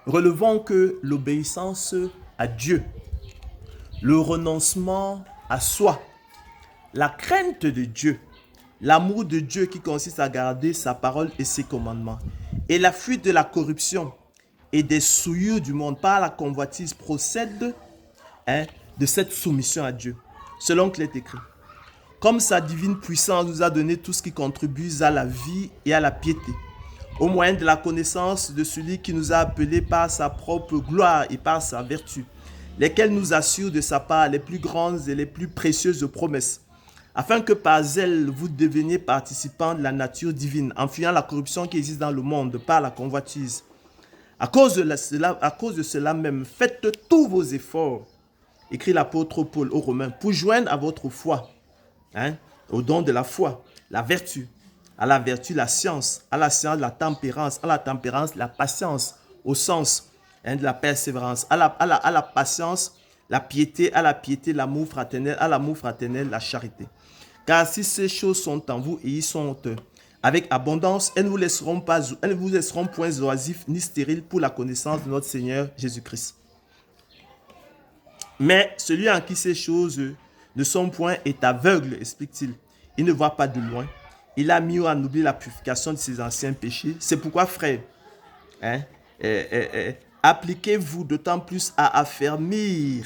relevons que l'obéissance à Dieu, le renoncement à soi, la crainte de Dieu, l'amour de Dieu qui consiste à garder sa parole et ses commandements, et la fuite de la corruption et des souillures du monde par la convoitise procède de cette soumission à Dieu, selon qu'il est écrit. Comme sa divine puissance nous a donné tout ce qui contribue à la vie et à la piété, au moyen de la connaissance de celui qui nous a appelés par sa propre gloire et par sa vertu, lesquels nous assurent de sa part les plus grandes et les plus précieuses promesses, afin que par elles vous deveniez participants de la nature divine, en fuyant la corruption qui existe dans le monde par la convoitise. À cause de cela même, faites tous vos efforts, écrit l'apôtre Paul aux Romains, pour joindre à votre foi, au don de la foi, la vertu, à la vertu, la science, à la science, la tempérance, à la tempérance, la patience, au sens de la persévérance, à la patience, la piété, à la piété, l'amour fraternel, à l'amour fraternel, la charité. Car si ces choses sont en vous et y sont avec abondance, elles ne vous laisseront point oisifs ni stériles pour la connaissance de notre Seigneur Jésus-Christ. Mais celui en qui ces choses ne sont point est aveugle, explique-t-il. Il ne voit pas de loin. Il a mis en oubli la purification de ses anciens péchés. C'est pourquoi, frères, appliquez-vous d'autant plus à affermir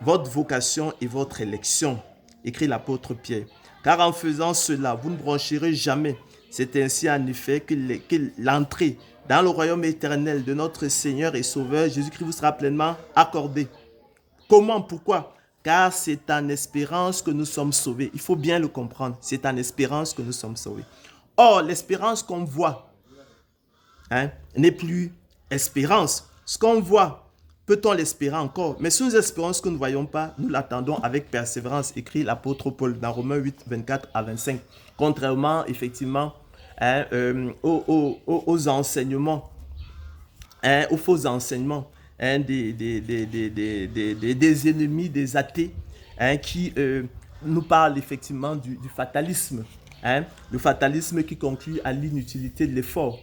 votre vocation et votre élection, écrit l'apôtre Pierre. Car en faisant cela, vous ne broncherez jamais. C'est ainsi en effet que l'entrée dans le royaume éternel de notre Seigneur et Sauveur Jésus-Christ vous sera pleinement accordée. Comment? Pourquoi? Car c'est en espérance que nous sommes sauvés. Il faut bien le comprendre. C'est en espérance que nous sommes sauvés. Or, l'espérance qu'on voit n'est plus espérance. Ce qu'on voit, peut-on l'espérer encore? Mais si nous espérons ce que nous ne voyons pas, nous l'attendons avec persévérance, écrit l'apôtre Paul dans Romains 8, 24 à 25. Contrairement, effectivement, aux enseignements, aux faux enseignements des ennemis, des athées, qui nous parlent effectivement du fatalisme. Le fatalisme qui conclut à l'inutilité de l'effort.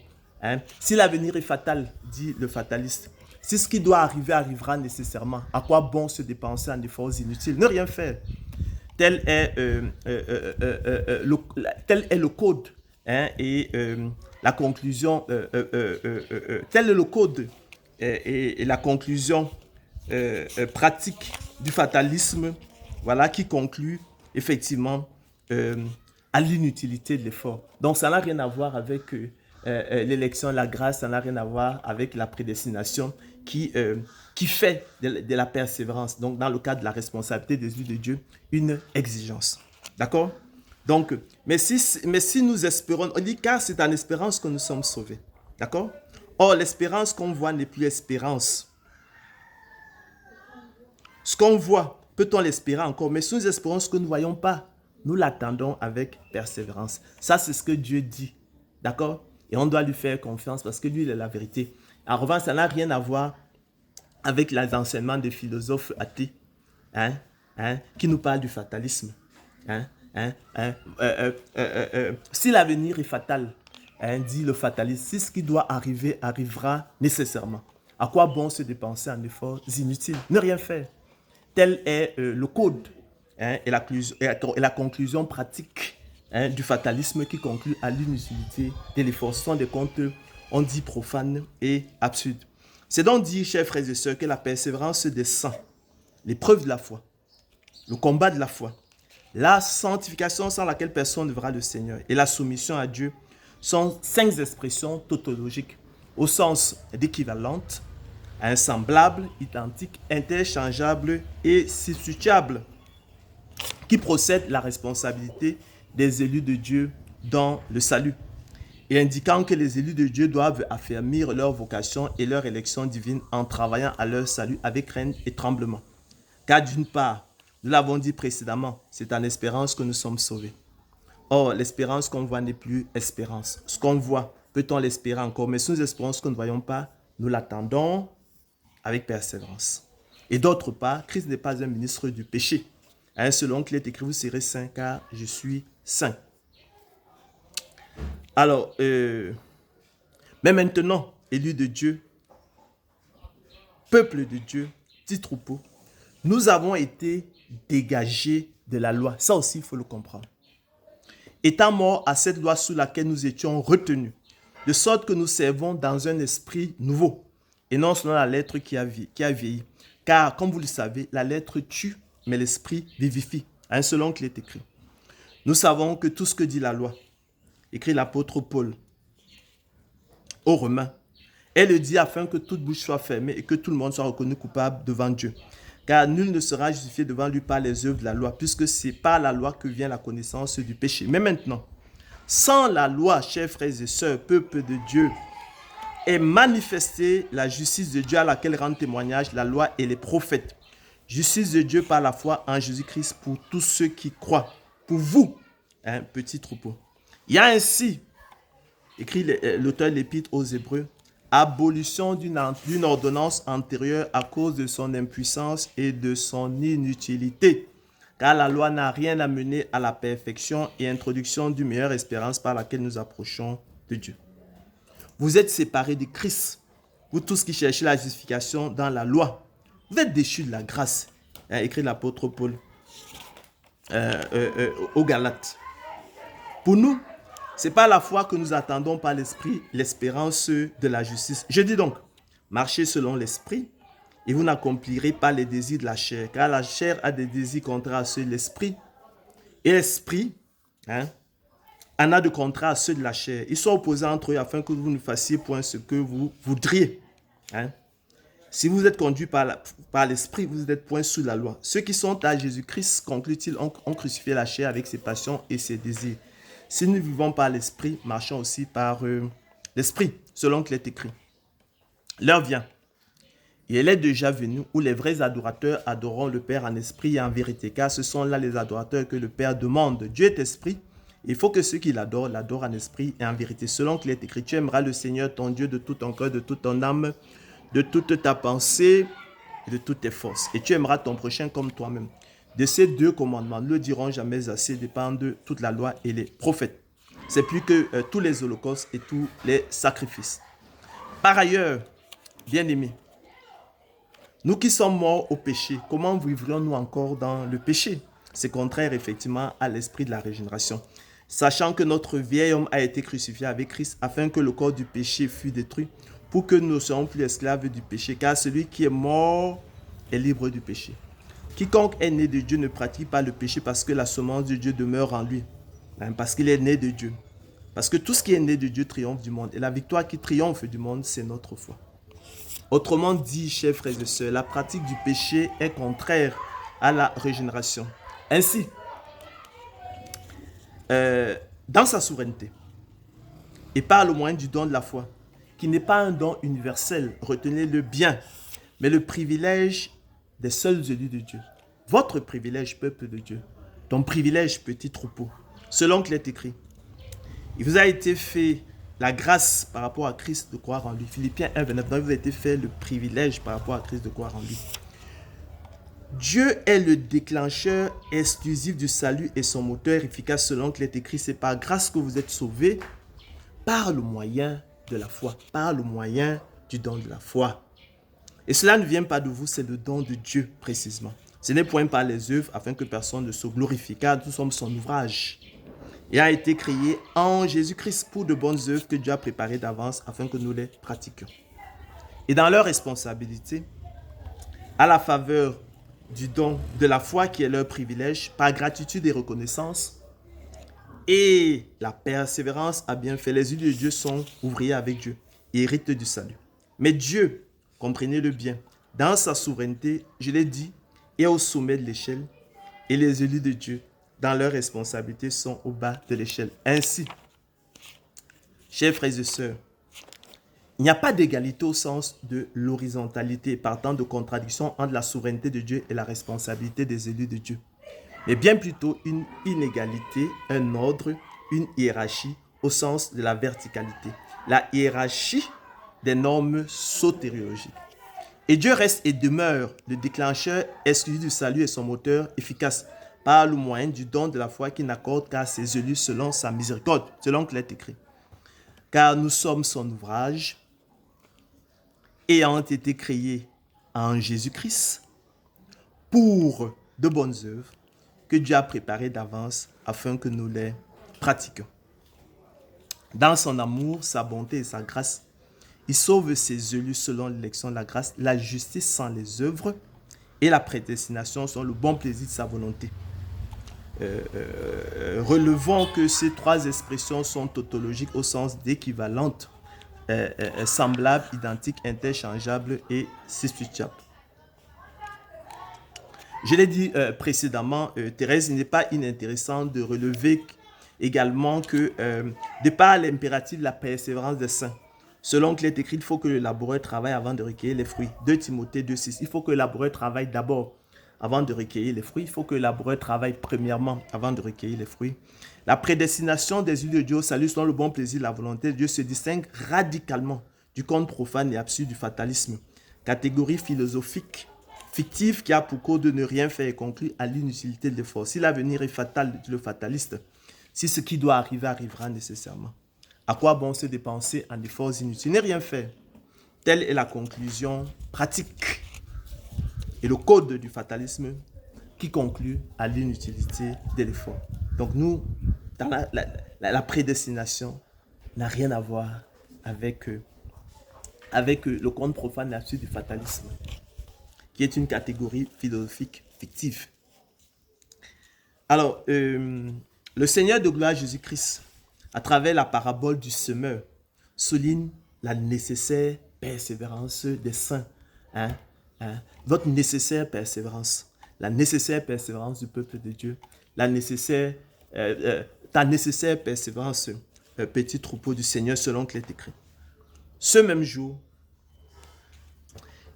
Si l'avenir est fatal, dit le fataliste, si ce qui doit arriver arrivera nécessairement, à quoi bon se dépenser en efforts inutiles? Ne rien faire. Tel est le code et la conclusion, tel est le code et la conclusion pratique du fatalisme, voilà, qui conclut effectivement à l'inutilité de l'effort. Donc ça n'a rien à voir avec l'élection, la grâce, ça n'a rien à voir avec la prédestination qui fait de la persévérance, donc dans le cadre de la responsabilité des yeux de Dieu, une exigence. D'accord? Donc, mais si nous espérons, on dit car c'est en espérance que nous sommes sauvés. D'accord? Or, l'espérance qu'on voit n'est plus espérance. Ce qu'on voit, peut-on l'espérer encore? Mais si nous espérons ce que nous ne voyons pas, nous l'attendons avec persévérance. Ça, c'est ce que Dieu dit. D'accord? Et on doit lui faire confiance parce que lui, il est la vérité. En revanche, ça n'a rien à voir avec les enseignements des philosophes athées qui nous parlent du fatalisme. Si l'avenir est fatal, dit le fataliste, si ce qui doit arriver arrivera nécessairement, à quoi bon se dépenser en efforts inutiles? Ne rien faire. Tel est le code et la conclusion pratique du fatalisme qui conclut à l'inutilité de l'effort. Ce sont des contes, on dit, profanes et absurdes. C'est donc dire, chers frères et sœurs, que la persévérance des saints, l'épreuve de la foi, le combat de la foi, la sanctification sans laquelle personne ne verra le Seigneur et la soumission à Dieu sont 5 expressions tautologiques au sens d'équivalente, semblables, identiques, interchangeables et substituables qui procèdent de la responsabilité des élus de Dieu dans le salut et indiquant que les élus de Dieu doivent affermir leur vocation et leur élection divine en travaillant à leur salut avec crainte et tremblement. Car d'une part, nous l'avons dit précédemment, c'est en espérance que nous sommes sauvés. Or, l'espérance qu'on voit n'est plus espérance. Ce qu'on voit, peut-on l'espérer encore? Mais si nous espérons ce que nous ne voyons pas, nous l'attendons avec persévérance. Et d'autre part, Christ n'est pas un ministre du péché. Selon qu'il est écrit, vous serez saints car je suis saint. Alors, mais maintenant, élus de Dieu, peuple de Dieu, petit troupeau, nous avons été dégagés de la loi. Ça aussi, il faut le comprendre. Étant morts à cette loi sous laquelle nous étions retenus, de sorte que nous servons dans un esprit nouveau et non selon la lettre qui a vieilli. Car, comme vous le savez, la lettre tue, mais l'esprit vivifie. Selon qu'il est écrit. Nous savons que tout ce que dit la loi, écrit l'apôtre Paul aux Romains, elle le dit afin que toute bouche soit fermée et que tout le monde soit reconnu coupable devant Dieu. Car nul ne sera justifié devant lui par les œuvres de la loi, puisque c'est par la loi que vient la connaissance du péché. Mais maintenant, sans la loi, chers frères et sœurs, peuple de Dieu, est manifestée la justice de Dieu à laquelle rendent témoignage la loi et les prophètes. Justice de Dieu par la foi en Jésus-Christ pour tous ceux qui croient. Pour vous, petit troupeau. Il y a ainsi, écrit l'auteur de l'Épître aux Hébreux, abolition d'une ordonnance antérieure à cause de son impuissance et de son inutilité. Car la loi n'a rien amené à la perfection et introduction d'une meilleure espérance par laquelle nous approchons de Dieu. Vous êtes séparés de Christ. Vous tous qui cherchez la justification dans la loi. Vous êtes déchus de la grâce, écrit l'apôtre Paul aux Galates. Pour nous, c'est par la foi que nous attendons par l'esprit l'espérance de la justice. Je dis donc, marchez selon l'esprit et vous n'accomplirez pas les désirs de la chair, car la chair a des désirs contraires à ceux de l'esprit et l'esprit en a de contraires à ceux de la chair. Ils sont opposés entre eux afin que vous ne fassiez point ce que vous voudriez. Si vous êtes conduits par l'esprit, vous n'êtes point sous la loi. Ceux qui sont à Jésus-Christ, conclut-il, ont crucifié la chair avec ses passions et ses désirs. Si nous vivons par l'esprit, marchons aussi par l'esprit, selon qu'il est écrit. L'heure vient, et elle est déjà venue, où les vrais adorateurs adoreront le Père en esprit et en vérité, car ce sont là les adorateurs que le Père demande. Dieu est esprit, il faut que ceux qui l'adorent en esprit et en vérité, selon qu'il est écrit. Tu aimeras le Seigneur ton Dieu de tout ton cœur, de toute ton âme, de toute ta pensée et de toutes tes forces. Et tu aimeras ton prochain comme toi-même. De ces deux commandements, ne le diront jamais assez, dépendent toute la loi et les prophètes. C'est plus que tous les holocaustes et tous les sacrifices. Par ailleurs, bien-aimés, nous qui sommes morts au péché, comment vivrions-nous encore dans le péché? C'est contraire effectivement à l'esprit de la régénération. Sachant que notre vieil homme a été crucifié avec Christ afin que le corps du péché fût détruit, pour que nous ne soyons plus esclaves du péché, car celui qui est mort est libre du péché. Quiconque est né de Dieu ne pratique pas le péché parce que la semence de Dieu demeure en lui, parce qu'il est né de Dieu. Parce que tout ce qui est né de Dieu triomphe du monde. Et la victoire qui triomphe du monde, c'est notre foi. Autrement dit, chers frères et sœurs, la pratique du péché est contraire à la régénération. Ainsi, dans sa souveraineté, et par le moyen du don de la foi, qui n'est pas un don universel, retenez-le bien, mais le privilège des seuls élus de Dieu. Votre privilège, peuple de Dieu. Ton privilège, petit troupeau. Selon qu'il est écrit. Il vous a été fait la grâce par rapport à Christ de croire en lui. Philippiens 1, 29. Donc, il vous a été fait le privilège par rapport à Christ de croire en lui. Dieu est le déclencheur exclusif du salut et son moteur efficace selon qu'il est écrit. C'est par grâce que vous êtes sauvés par le moyen de la foi. Par le moyen du don de la foi. Et cela ne vient pas de vous, c'est le don de Dieu précisément. Ce n'est point par les œuvres afin que personne ne se glorifie, car nous sommes son ouvrage. Il a été créé en Jésus-Christ pour de bonnes œuvres que Dieu a préparées d'avance afin que nous les pratiquions. Et dans leur responsabilité, à la faveur du don de la foi qui est leur privilège, par gratitude et reconnaissance, et la persévérance a bien fait. Les élus de Dieu sont ouvriers avec Dieu et héritent du salut. Mais Dieu, comprenez-le bien, dans sa souveraineté, je l'ai dit, est au sommet de l'échelle et les élus de Dieu, dans leurs responsabilités, sont au bas de l'échelle. Ainsi, chers frères et sœurs, il n'y a pas d'égalité au sens de l'horizontalité, partant de contradiction entre la souveraineté de Dieu et la responsabilité des élus de Dieu. Mais bien plutôt une inégalité, un ordre, une hiérarchie au sens de la verticalité. La hiérarchie des normes sotériologiques. Et Dieu reste et demeure le déclencheur exclusif du salut et son moteur efficace par le moyen du don de la foi qu'il n'accorde qu'à ses élus selon sa miséricorde, selon qu'il est écrit. Car nous sommes son ouvrage, ayant été créés en Jésus-Christ pour de bonnes œuvres que Dieu a préparées d'avance afin que nous les pratiquions. Dans son amour, sa bonté et sa grâce, Il sauve ses élus selon l'élection de la grâce, la justice sans les œuvres et la prédestination sans le bon plaisir de sa volonté. Relevons que ces trois expressions sont tautologiques au sens d'équivalentes, semblables, identiques, interchangeables et substituables. Je l'ai dit précédemment, Thérèse, il n'est pas inintéressant de relever également que de par l'impératif de la persévérance des saints, selon qu'il est écrit, il faut que le laboureur travaille avant de recueillir les fruits. 2 Timothée 2,6, il faut que le laboureur travaille d'abord avant de recueillir les fruits. Il faut que le laboureur travaille premièrement avant de recueillir les fruits. La prédestination des élus de Dieu au salut selon le bon plaisir de la volonté de Dieu se distingue radicalement du conte profane et absurde du fatalisme, catégorie philosophique fictive qui a pour cause de ne rien faire et conclut à l'inutilité de l'effort. Si l'avenir est fatal, dit le fataliste, si ce qui doit arriver arrivera nécessairement, à quoi bon se dépenser en efforts inutiles? Ne rien faire. Telle est la conclusion pratique et le code du fatalisme qui conclut à l'inutilité de l'effort. Donc nous, dans la prédestination n'a rien à voir avec le conte profane et absurde du fatalisme, qui est une catégorie philosophique fictive. Alors, le Seigneur de gloire Jésus-Christ, à travers la parabole du semeur, souligne la nécessaire persévérance des saints. Votre nécessaire persévérance, la nécessaire persévérance du peuple de Dieu, ta nécessaire persévérance, petit troupeau du Seigneur, selon qu'il est écrit. Ce même jour,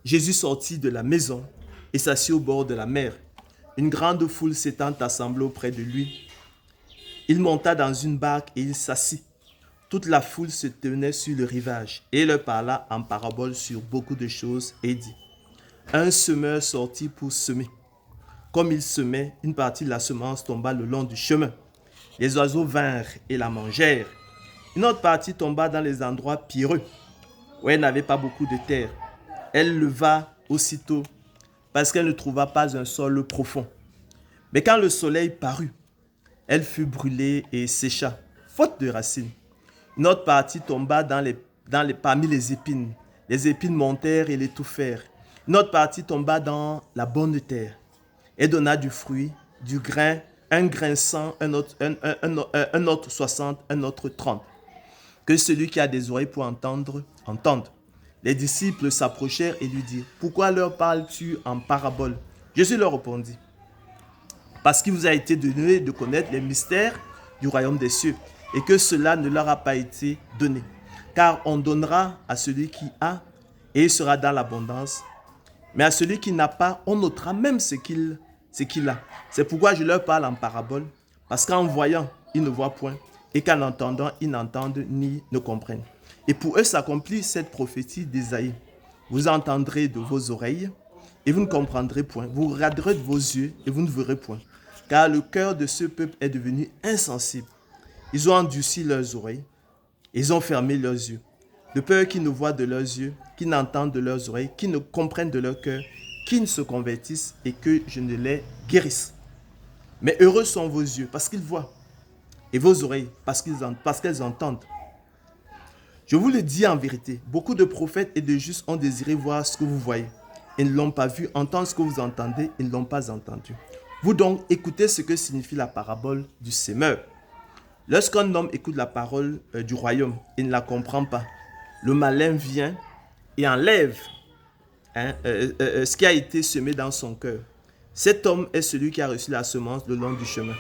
Jésus sortit de la maison et s'assit au bord de la mer. Une grande foule s'étant assemblée auprès de lui. Il monta dans une barque et il s'assit. Toute la foule se tenait sur le rivage et il leur parla en parabole sur beaucoup de choses et dit: un semeur sortit pour semer. Comme il semait, une partie de la semence tomba le long du chemin. Les oiseaux vinrent et la mangèrent. Une autre partie tomba dans les endroits pierreux, où elle n'avait pas beaucoup de terre. Elle leva aussitôt, parce qu'elle ne trouva pas un sol profond. Mais quand le soleil parut, elle fut brûlée et sécha, faute de racines. Une autre partie tomba parmi les épines. Les épines montèrent et l'étouffèrent. Une autre partie tomba dans la bonne terre et donna du fruit, du grain, un grain 100, un autre 60, un autre 30. Que celui qui a des oreilles pour entendre, entende. Les disciples s'approchèrent et lui dirent: pourquoi leur parles-tu en parabole? Jésus leur répondit: parce qu'il vous a été donné de connaître les mystères du royaume des cieux et que cela ne leur a pas été donné. Car on donnera à celui qui a et il sera dans l'abondance. Mais à celui qui n'a pas, on ôtera même ce qu'il a. C'est pourquoi je leur parle en parabole, parce qu'en voyant, ils ne voient point, et qu'en entendant, ils n'entendent ni ne comprennent. Et pour eux s'accomplit cette prophétie d'Ésaïe. Vous entendrez de vos oreilles, et vous ne comprendrez point. Vous regarderez de vos yeux, et vous ne verrez point. Car le cœur de ce peuple est devenu insensible. Ils ont endurci leurs oreilles, et ils ont fermé leurs yeux. De peur qu'ils ne voient de leurs yeux, qu'ils n'entendent de leurs oreilles, qu'ils ne comprennent de leur cœur, qu'ils ne se convertissent et que je ne les guérisse. Mais heureux sont vos yeux parce qu'ils voient, et vos oreilles parce qu'elles entendent. Je vous le dis en vérité, beaucoup de prophètes et de justes ont désiré voir ce que vous voyez et ne l'ont pas vu, entendre ce que vous entendez et ne l'ont pas entendu. Vous donc écoutez ce que signifie la parabole du semeur. Lorsqu'un homme écoute la parole du royaume et ne la comprend pas, le malin vient et enlève ce qui a été semé dans son cœur. Cet homme est celui qui a reçu la semence le long du chemin.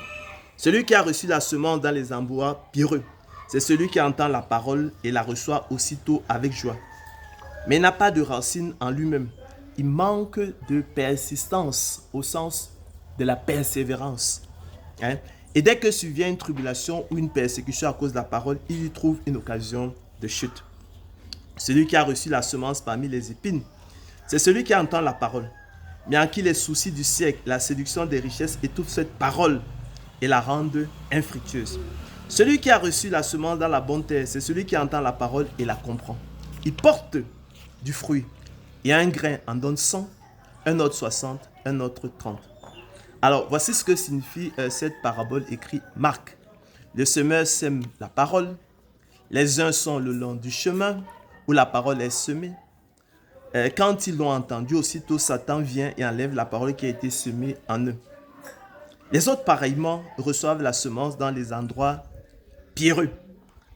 Celui qui a reçu la semence dans les endroits pierreux, c'est celui qui entend la parole et la reçoit aussitôt avec joie. Mais il n'a pas de racine en lui-même. Il manque de persistance au sens de la persévérance. Et dès que survient une tribulation ou une persécution à cause de la parole, il y trouve une occasion de chute. Celui qui a reçu la semence parmi les épines, c'est celui qui entend la parole, mais en qui les soucis du siècle, la séduction des richesses étouffent cette parole et la rendent infructueuse. Celui qui a reçu la semence dans la bonne terre, c'est celui qui entend la parole et la comprend. Il porte du fruit, et un grain en donne 100, un autre 60, un autre 30. Alors, voici ce que signifie cette parabole écrite Marc. Le semeur sème la parole. Les uns sont le long du chemin, où la parole est semée. Quand ils l'ont entendu, aussitôt Satan vient et enlève la parole qui a été semée en eux. Les autres, pareillement, reçoivent la semence dans les endroits pierreux.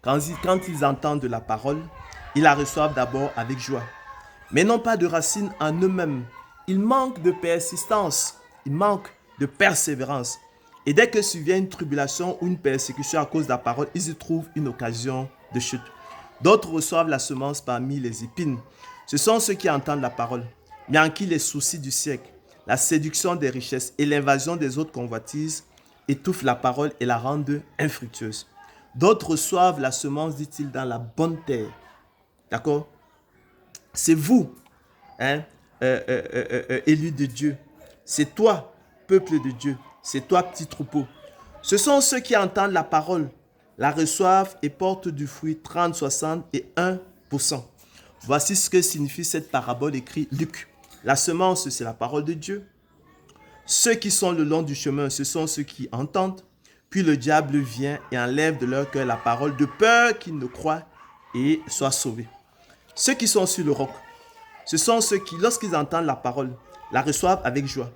Quand ils entendent de la parole, ils la reçoivent d'abord avec joie, mais n'ont pas de racines en eux-mêmes. Ils manquent de persistance, ils manquent de persévérance. Et dès que survient une tribulation ou une persécution à cause de la parole, ils y trouvent une occasion de chute. D'autres reçoivent la semence parmi les épines. Ce sont ceux qui entendent la parole, mais en qui les soucis du siècle, la séduction des richesses et l'invasion des autres convoitises étouffent la parole et la rendent infructueuse. D'autres reçoivent la semence, dit-il, dans la bonne terre. D'accord? C'est vous, élus de Dieu. C'est toi, peuple de Dieu. C'est toi, petit troupeau. Ce sont ceux qui entendent la parole, la reçoivent et portent du fruit 30, 60 et 1%. Voici ce que signifie cette parabole écrite Luc. La semence, c'est la parole de Dieu. Ceux qui sont le long du chemin, ce sont ceux qui entendent. Puis le diable vient et enlève de leur cœur la parole de peur qu'ils ne croient et soient sauvés. Ceux qui sont sur le roc, ce sont ceux qui, lorsqu'ils entendent la parole, la reçoivent avec joie,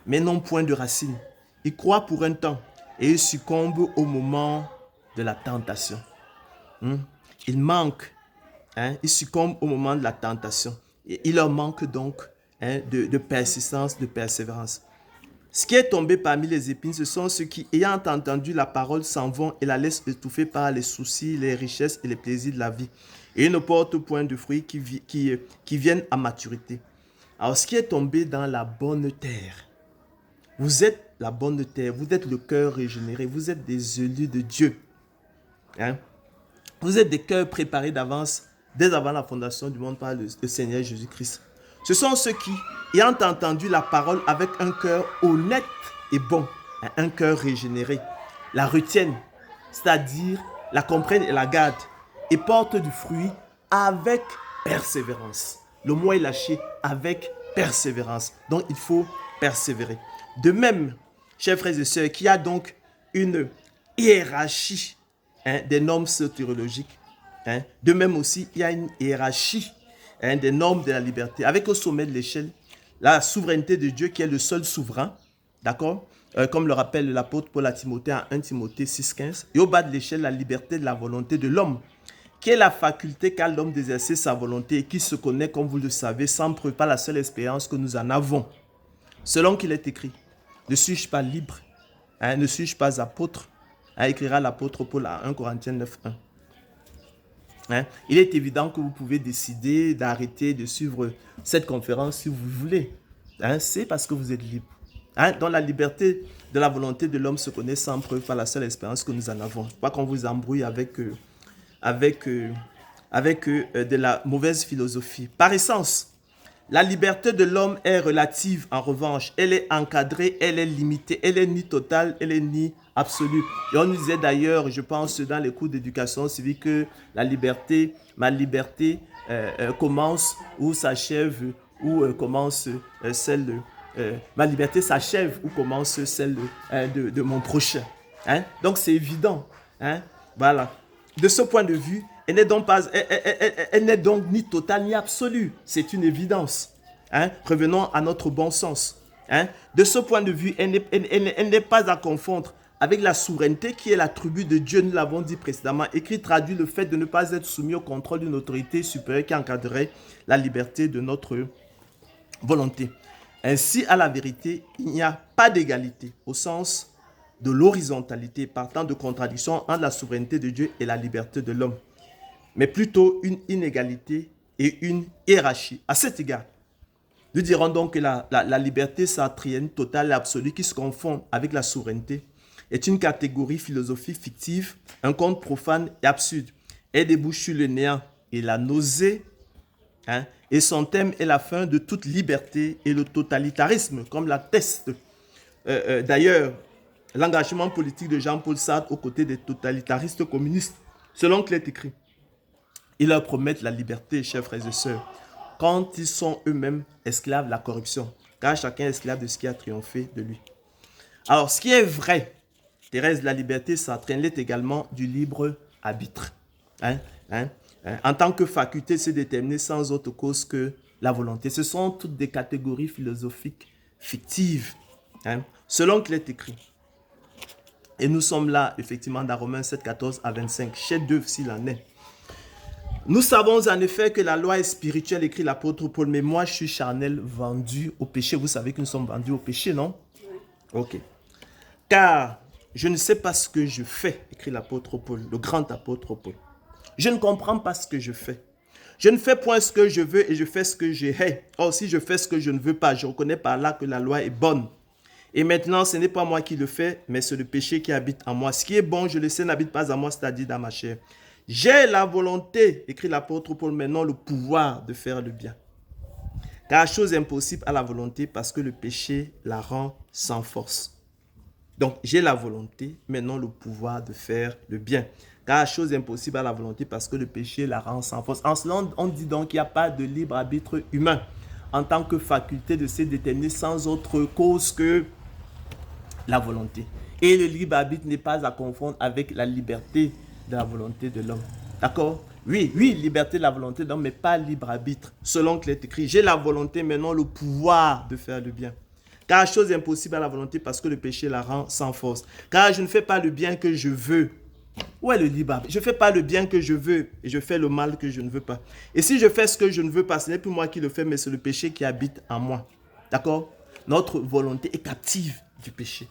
mais n'ont point de racines. Ils croient pour un temps et ils succombent au moment de la tentation. Ils manquent, ils succombent au moment de la tentation. Et il leur manque donc de persistance, de persévérance. Ce qui est tombé parmi les épines, ce sont ceux qui, ayant entendu la parole, s'en vont et la laissent étouffer par les soucis, les richesses et les plaisirs de la vie. Et ils ne portent point de fruits qui viennent à maturité. Alors, ce qui est tombé dans la bonne terre, vous êtes la bonne terre, vous êtes le cœur régénéré, vous êtes des élus de Dieu. Vous êtes des cœurs préparés d'avance, dès avant la fondation du monde par le Seigneur Jésus-Christ. Ce sont ceux qui, ayant entendu la parole avec un cœur honnête et bon, un cœur régénéré, la retiennent, c'est-à-dire la comprennent et la gardent, et portent du fruit avec persévérance. Le mot est lâché, avec persévérance. Donc, il faut persévérer. De même, chers frères et sœurs, qu'il y a donc une hiérarchie des normes soteriologiques. De même aussi, il y a une hiérarchie des normes de la liberté. Avec au sommet de l'échelle, la souveraineté de Dieu qui est le seul souverain, d'accord, comme le rappelle l'apôtre Paul à Timothée en 1 Timothée 6,15. Et au bas de l'échelle, la liberté de la volonté de l'homme, qui est la faculté qu'a l'homme d'exercer sa volonté et qui se connaît, comme vous le savez, sans preuve, pas la seule expérience que nous en avons. Selon qu'il est écrit, ne suis-je pas libre, ne suis-je pas apôtre, écrira l'apôtre Paul à 1 Corinthiens 9,1. Il est évident que vous pouvez décider d'arrêter de suivre cette conférence si vous voulez. C'est parce que vous êtes libre. Dans la liberté de la volonté de l'homme se connaît sans preuve par la seule expérience que nous en avons. Pas qu'on vous embrouille avec de la mauvaise philosophie. Par essence, la liberté de l'homme est relative en revanche. Elle est encadrée, elle est limitée, elle est ni totale, elle est ni absolue. Et on nous disait d'ailleurs, je pense dans les cours d'éducation civique, que ma liberté commence ou s'achève, ou commence celle ma liberté s'achève ou commence celle de mon prochain. Donc c'est évident. Voilà. De ce point de vue, elle n'est donc ni totale ni absolue. C'est une évidence. Revenons à notre bon sens. De ce point de vue, elle n'est pas à confondre avec la souveraineté qui est l'attribut de Dieu, nous l'avons dit précédemment, et qui traduit le fait de ne pas être soumis au contrôle d'une autorité supérieure qui encadrerait la liberté de notre volonté. Ainsi, à la vérité, il n'y a pas d'égalité au sens de l'horizontalité, partant de contradiction entre la souveraineté de Dieu et la liberté de l'homme, mais plutôt une inégalité et une hiérarchie. À cet égard, nous dirons donc que la liberté sartrienne totale et absolue qui se confond avec la souveraineté est une catégorie philosophique fictive, un conte profane et absurde. Elle débouche sur le néant et la nausée, et son thème est la fin de toute liberté et le totalitarisme, comme l'atteste d'ailleurs l'engagement politique de Jean-Paul Sartre aux côtés des totalitaristes communistes. Selon qu'il est écrit, ils leur promettent la liberté, chers frères et sœurs, quand ils sont eux-mêmes esclaves de la corruption, car chacun est esclave de ce qui a triomphé de lui. Alors, ce qui est vrai, Thérèse, la liberté sartrienne l'est également du libre arbitre. en tant que faculté de se déterminer sans autre cause que la volonté. Ce sont toutes des catégories philosophiques fictives, selon qu'il est écrit. Et nous sommes là, effectivement, dans Romains 7, 14 à 25, chef-d'œuvre s'il en est. Nous savons en effet que la loi est spirituelle, écrit l'apôtre Paul, mais moi je suis charnel, vendu au péché. Vous savez que nous sommes vendus au péché, non? Ok. Car je ne sais pas ce que je fais, écrit l'apôtre Paul, le grand apôtre Paul. Je ne comprends pas ce que je fais. Je ne fais point ce que je veux et je fais ce que je hais. Or, si je fais ce que je ne veux pas, je reconnais par là que la loi est bonne. Et maintenant, ce n'est pas moi qui le fais, mais c'est le péché qui habite en moi. Ce qui est bon, je le sais, n'habite pas en moi, c'est-à-dire dans ma chair. J'ai la volonté, écrit l'apôtre Paul, maintenant le pouvoir de faire le bien. Car chose impossible à la volonté parce que le péché la rend sans force. Donc, j'ai la volonté, maintenant le pouvoir de faire le bien. Car chose impossible à la volonté parce que le péché la rend sans force. En cela, on dit donc qu'il n'y a pas de libre arbitre humain en tant que faculté de se déterminer sans autre cause que la volonté. Et le libre arbitre n'est pas à confondre avec la liberté de la volonté de l'homme. D'accord? Oui, liberté de la volonté de l'homme, mais pas libre arbitre. Selon qu'il est écrit, j'ai la volonté, maintenant le pouvoir de faire le bien. Car chose impossible à la volonté parce que le péché la rend sans force. Car je ne fais pas le bien que je veux. Où est le libre arbitre? Je ne fais pas le bien que je veux et je fais le mal que je ne veux pas. Et si je fais ce que je ne veux pas, ce n'est plus moi qui le fais, mais c'est le péché qui habite en moi. D'accord? Notre volonté est captive du péché.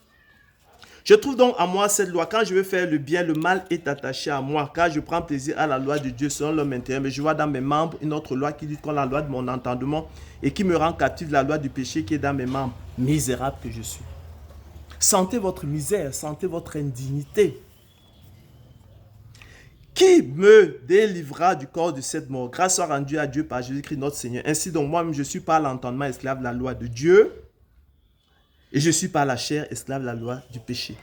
Je trouve donc en moi cette loi. Quand je veux faire le bien, le mal est attaché à moi. Car je prends plaisir à la loi de Dieu selon l'homme intérieur. Mais je vois dans mes membres une autre loi qui dit qu'on la loi de mon entendement et qui me rend captif de la loi du péché qui est dans mes membres. Misérable que je suis. Sentez votre misère, sentez votre indignité. Qui me délivra du corps de cette mort? Grâce soit rendue à Dieu par Jésus-Christ notre Seigneur. Ainsi donc moi-même je suis par l'entendement esclave de la loi de Dieu. Et je suis par la chair esclave de la loi du péché.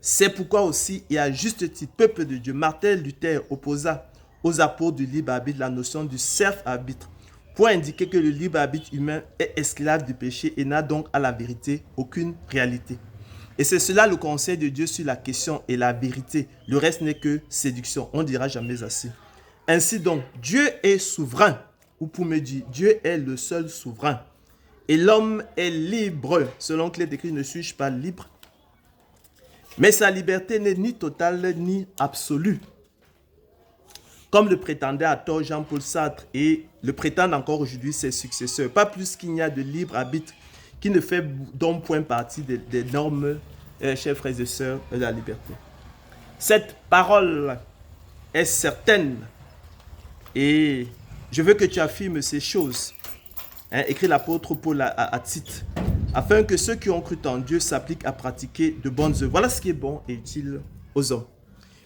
C'est pourquoi aussi, et à juste titre, peuple de Dieu, Martin Luther opposa aux apôtres du libre arbitre la notion du self-arbitre pour indiquer que le libre arbitre humain est esclave du péché et n'a donc à la vérité aucune réalité. Et c'est cela le conseil de Dieu sur la question et la vérité. Le reste n'est que séduction. On ne dira jamais assez. Ainsi donc, Dieu est souverain. Ou pour me dire, Dieu est le seul souverain. Et l'homme est libre. Selon qu'il est écrit, ne suis-je pas libre? Mais sa liberté n'est ni totale ni absolue. Comme le prétendait à tort Jean-Paul Sartre et le prétendent encore aujourd'hui ses successeurs. Pas plus qu'il n'y a de libre arbitre qui ne fait donc point partie des normes, chers frères et sœurs, de la liberté. Cette parole est certaine et je veux que tu affirmes ces choses. Écrit l'apôtre Paul à Tite, afin que ceux qui ont cru en Dieu s'appliquent à pratiquer de bonnes œuvres. Voilà ce qui est bon et utile aux hommes.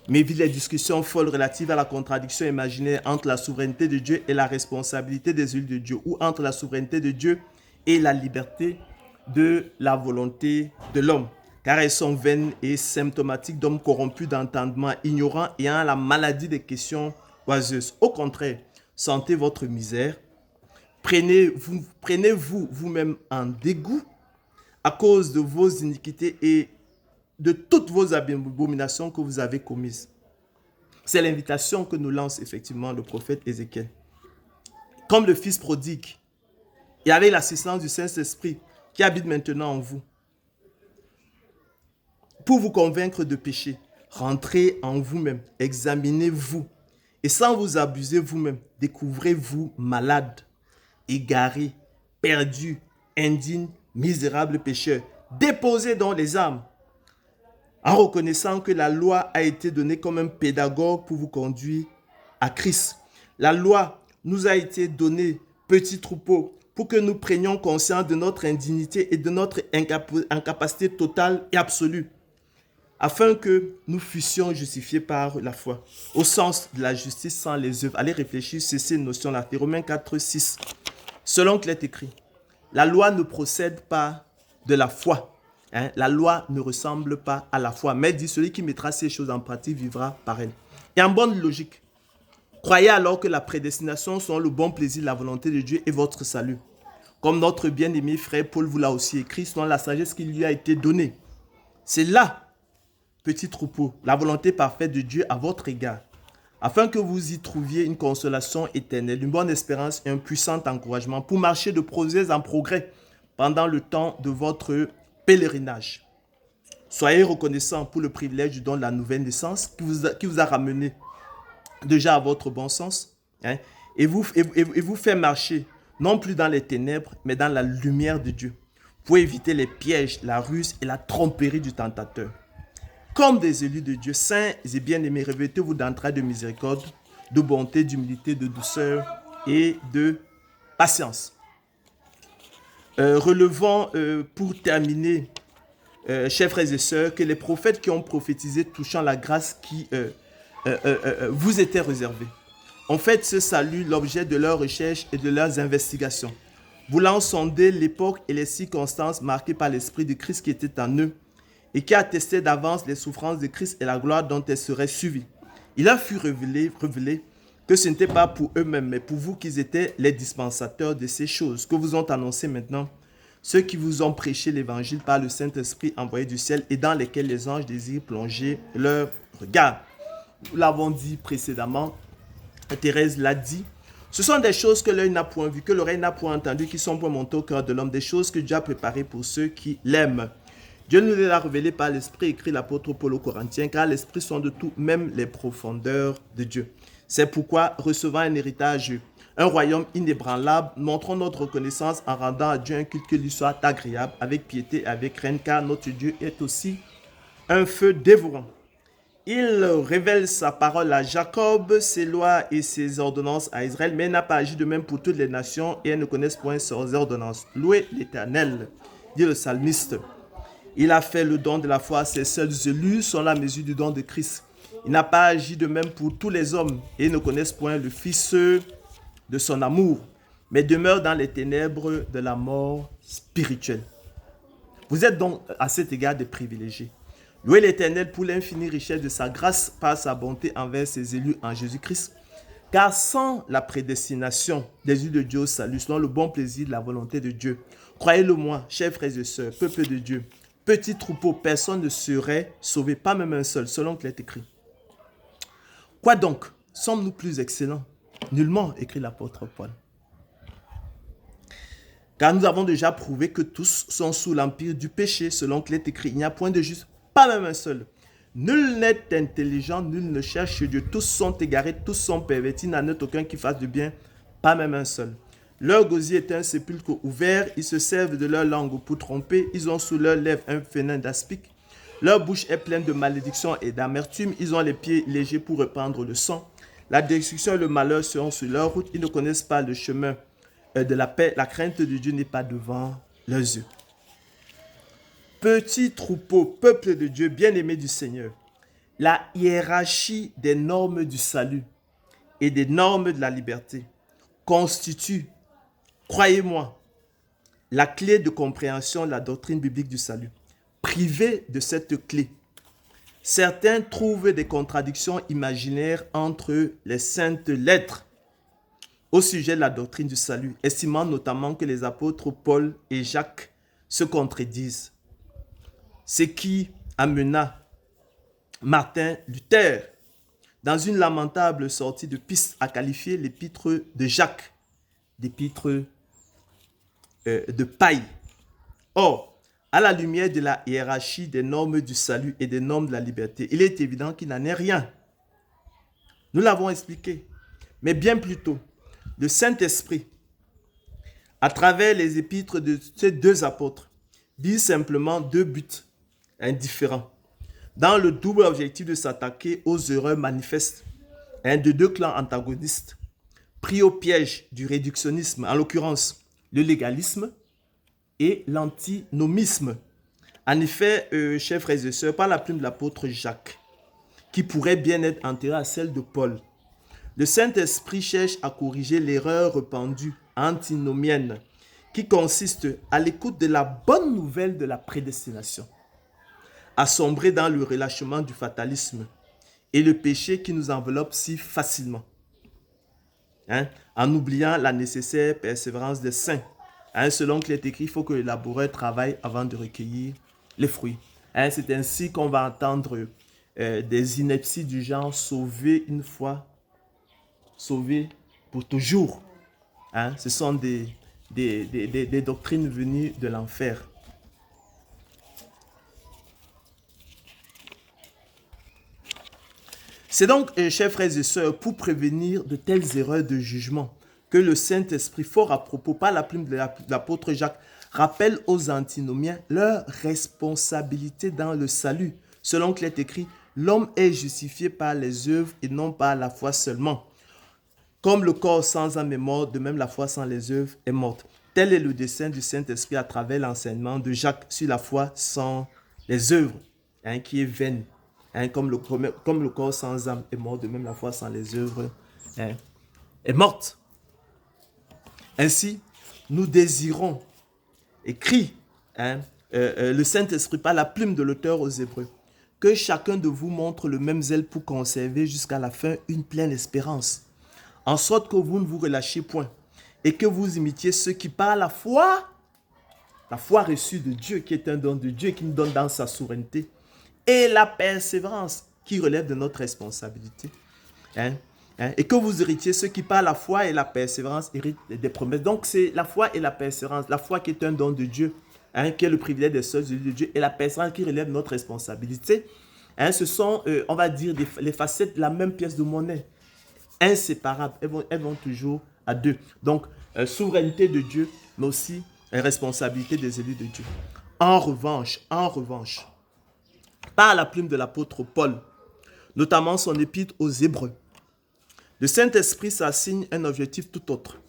Mais évite les discussions folles relatives à la contradiction imaginaire entre la souveraineté de Dieu et la responsabilité des élus de Dieu, ou entre la souveraineté de Dieu et la liberté de la volonté de l'homme. Car elles sont vaines et symptomatiques d'hommes corrompus d'entendement, ignorants et ayant la maladie des questions oiseuses. Au contraire, sentez votre misère. Prenez-vous vous-même en dégoût à cause de vos iniquités et de toutes vos abominations que vous avez commises. C'est l'invitation que nous lance effectivement le prophète Ézéchiel. Comme le fils prodigue, et avec l'assistance du Saint-Esprit qui habite maintenant en vous, pour vous convaincre de péché, rentrez en vous-même, examinez-vous, et sans vous abuser vous-même, découvrez-vous malade, égaré, perdu, indigne, misérable pécheur. Déposez donc les armes en reconnaissant que la loi a été donnée comme un pédagogue pour vous conduire à Christ. La loi nous a été donnée, petit troupeau, pour que nous prenions conscience de notre indignité et de notre incapacité totale et absolue, afin que nous fussions justifiés par la foi, au sens de la justice sans les œuvres. Allez réfléchir sur ces notions-là. Romains 4, 6. Selon qu'il est écrit, la loi ne procède pas de la foi. La loi ne ressemble pas à la foi. Mais dit, celui qui mettra ces choses en pratique vivra par elle. Et en bonne logique, croyez alors que la prédestination sont le bon plaisir, la volonté de Dieu et votre salut. Comme notre bien-aimé frère Paul vous l'a aussi écrit, selon la sagesse qui lui a été donnée. C'est là, petit troupeau, la volonté parfaite de Dieu à votre égard. afin que vous y trouviez une consolation éternelle, une bonne espérance et un puissant encouragement pour marcher de progrès en progrès pendant le temps de votre pèlerinage. Soyez reconnaissants pour le privilège du don de la nouvelle naissance qui vous a ramené déjà à votre bon sens, hein, et vous fait marcher non plus dans les ténèbres, mais dans la lumière de Dieu, pour éviter les pièges, la ruse et la tromperie du tentateur. Comme des élus de Dieu, saints et bien-aimés, revêtez-vous d'entrailles de miséricorde, de bonté, d'humilité, de douceur et de patience. Relevons pour terminer, chers frères et sœurs, que les prophètes qui ont prophétisé touchant la grâce qui vous était réservée ont fait ce salut l'objet de leurs recherches et de leurs investigations, voulant sonder l'époque et les circonstances marquées par l'Esprit de Christ qui était en eux et qui attestait d'avance les souffrances de Christ et la gloire dont elles seraient suivies. Il leur fut révélé que ce n'était pas pour eux-mêmes, mais pour vous qu'ils étaient les dispensateurs de ces choses que vous ont annoncées maintenant, ceux qui vous ont prêché l'évangile par le Saint-Esprit envoyé du ciel et dans lesquels les anges désirent plonger leur regard. Nous l'avons dit précédemment, Thérèse l'a dit, ce sont des choses que l'œil n'a point vues, que l'oreille n'a point entendues, qui sont point montées au cœur de l'homme, des choses que Dieu a préparées pour ceux qui l'aiment. Dieu nous les a révélées par l'Esprit, écrit l'apôtre Paul aux Corinthiens, car l'Esprit sonde de tout, même les profondeurs de Dieu. C'est pourquoi, recevant un héritage, un royaume inébranlable, montrons notre reconnaissance en rendant à Dieu un culte qui lui soit agréable, avec piété et avec crainte, car notre Dieu est aussi un feu dévorant. Il révèle sa parole à Jacob, ses lois et ses ordonnances à Israël, mais il n'a pas agi de même pour toutes les nations et elles ne connaissent point ses ordonnances. Louez l'Éternel, dit le psalmiste. Il a fait le don de la foi à ses seuls élus, selon la mesure du don de Christ. Il n'a pas agi de même pour tous les hommes et ils ne connaissent point le Fils de son amour, mais demeurent dans les ténèbres de la mort spirituelle. Vous êtes donc à cet égard des privilégiés. Louez l'Éternel pour l'infinie richesse de sa grâce par sa bonté envers ses élus en Jésus-Christ. Car sans la prédestination des élus de Dieu au salut, selon le bon plaisir de la volonté de Dieu, croyez-le moi, chers frères et sœurs, peuple de Dieu, petit troupeau, personne ne serait sauvé, pas même un seul, selon qu'il est écrit. Quoi donc? Sommes-nous plus excellents? Nullement, écrit l'apôtre Paul. Car nous avons déjà prouvé que tous sont sous l'empire du péché, selon qu'il est écrit. Il n'y a point de juste, pas même un seul. Nul n'est intelligent, nul ne cherche Dieu. Tous sont égarés, tous sont pervertis, il n'en est aucun qui fasse du bien, pas même un seul. Leur gosier est un sépulcre ouvert, ils se servent de leur langue pour tromper, ils ont sous leurs lèvres un venin d'aspic. Leur bouche est pleine de malédiction et d'amertume, ils ont les pieds légers pour répandre le sang. La destruction et le malheur seront sur leur route, ils ne connaissent pas le chemin de la paix, la crainte de Dieu n'est pas devant leurs yeux. Petit troupeau, peuple de Dieu, bien-aimé du Seigneur, la hiérarchie des normes du salut et des normes de la liberté constitue, croyez-moi, la clé de compréhension de la doctrine biblique du salut. Privés de cette clé, certains trouvent des contradictions imaginaires entre les saintes lettres au sujet de la doctrine du salut, estimant notamment que les apôtres Paul et Jacques se contredisent. Ce qui amena Martin Luther, dans une lamentable sortie de piste, à qualifier l'épître de Jacques d'épître de paille. Or, à la lumière de la hiérarchie des normes du salut et des normes de la liberté, il est évident qu'il n'en est rien. Nous l'avons expliqué. Mais bien plus tôt, le Saint-Esprit, à travers les épîtres de ces deux apôtres, vise simplement deux buts indifférents, dans le double objectif de s'attaquer aux erreurs manifestes de deux clans antagonistes, pris au piège du réductionnisme, en l'occurrence le légalisme et l'antinomisme. En effet, chers frères et sœurs, par la plume de l'apôtre Jacques, qui pourrait bien être enterré à celle de Paul, le Saint-Esprit cherche à corriger l'erreur répandue antinomienne qui consiste à l'écoute de la bonne nouvelle de la prédestination, à sombrer dans le relâchement du fatalisme et le péché qui nous enveloppe si facilement, en oubliant la nécessaire persévérance des saints. Selon qu'il est écrit, il faut que le laboureur travaille avant de recueillir les fruits. C'est ainsi qu'on va entendre des inepties du genre sauver une fois, sauver pour toujours. Hein? Ce sont des doctrines venues de l'enfer. C'est donc, chers frères et sœurs, pour prévenir de telles erreurs de jugement que le Saint-Esprit, fort à propos, par la plume de l'apôtre Jacques, rappelle aux antinomiens leur responsabilité dans le salut. Selon qu'il est écrit, l'homme est justifié par les œuvres et non par la foi seulement. Comme le corps sans âme est mort, de même la foi sans les œuvres est morte. Tel est le dessein du Saint-Esprit à travers l'enseignement de Jacques sur la foi sans les œuvres, hein, qui est vaine. Hein, comme le corps sans âme est mort, de même la foi sans les œuvres, hein, est morte. Ainsi, nous désirons, écrit le Saint-Esprit par la plume de l'auteur aux Hébreux, que chacun de vous montre le même zèle pour conserver jusqu'à la fin une pleine espérance, en sorte que vous ne vous relâchiez point, et que vous imitiez ceux qui par la foi reçue de Dieu, qui est un don de Dieu, qui nous donne dans sa souveraineté, et la persévérance, qui relève de notre responsabilité. Et que vous héritiez ceux qui par la foi et la persévérance héritent des promesses. Donc c'est la foi et la persévérance, la foi qui est un don de Dieu, qui est le privilège des seuls de Dieu, et la persévérance qui relève de notre responsabilité. Ce sont, on va dire, les facettes de la même pièce de monnaie, inséparables, elles vont toujours à deux. Donc, souveraineté de Dieu, mais aussi responsabilité des élus de Dieu. En revanche, par la plume de l'apôtre Paul, notamment son épître aux Hébreux, le Saint-Esprit s'assigne un objectif tout autre.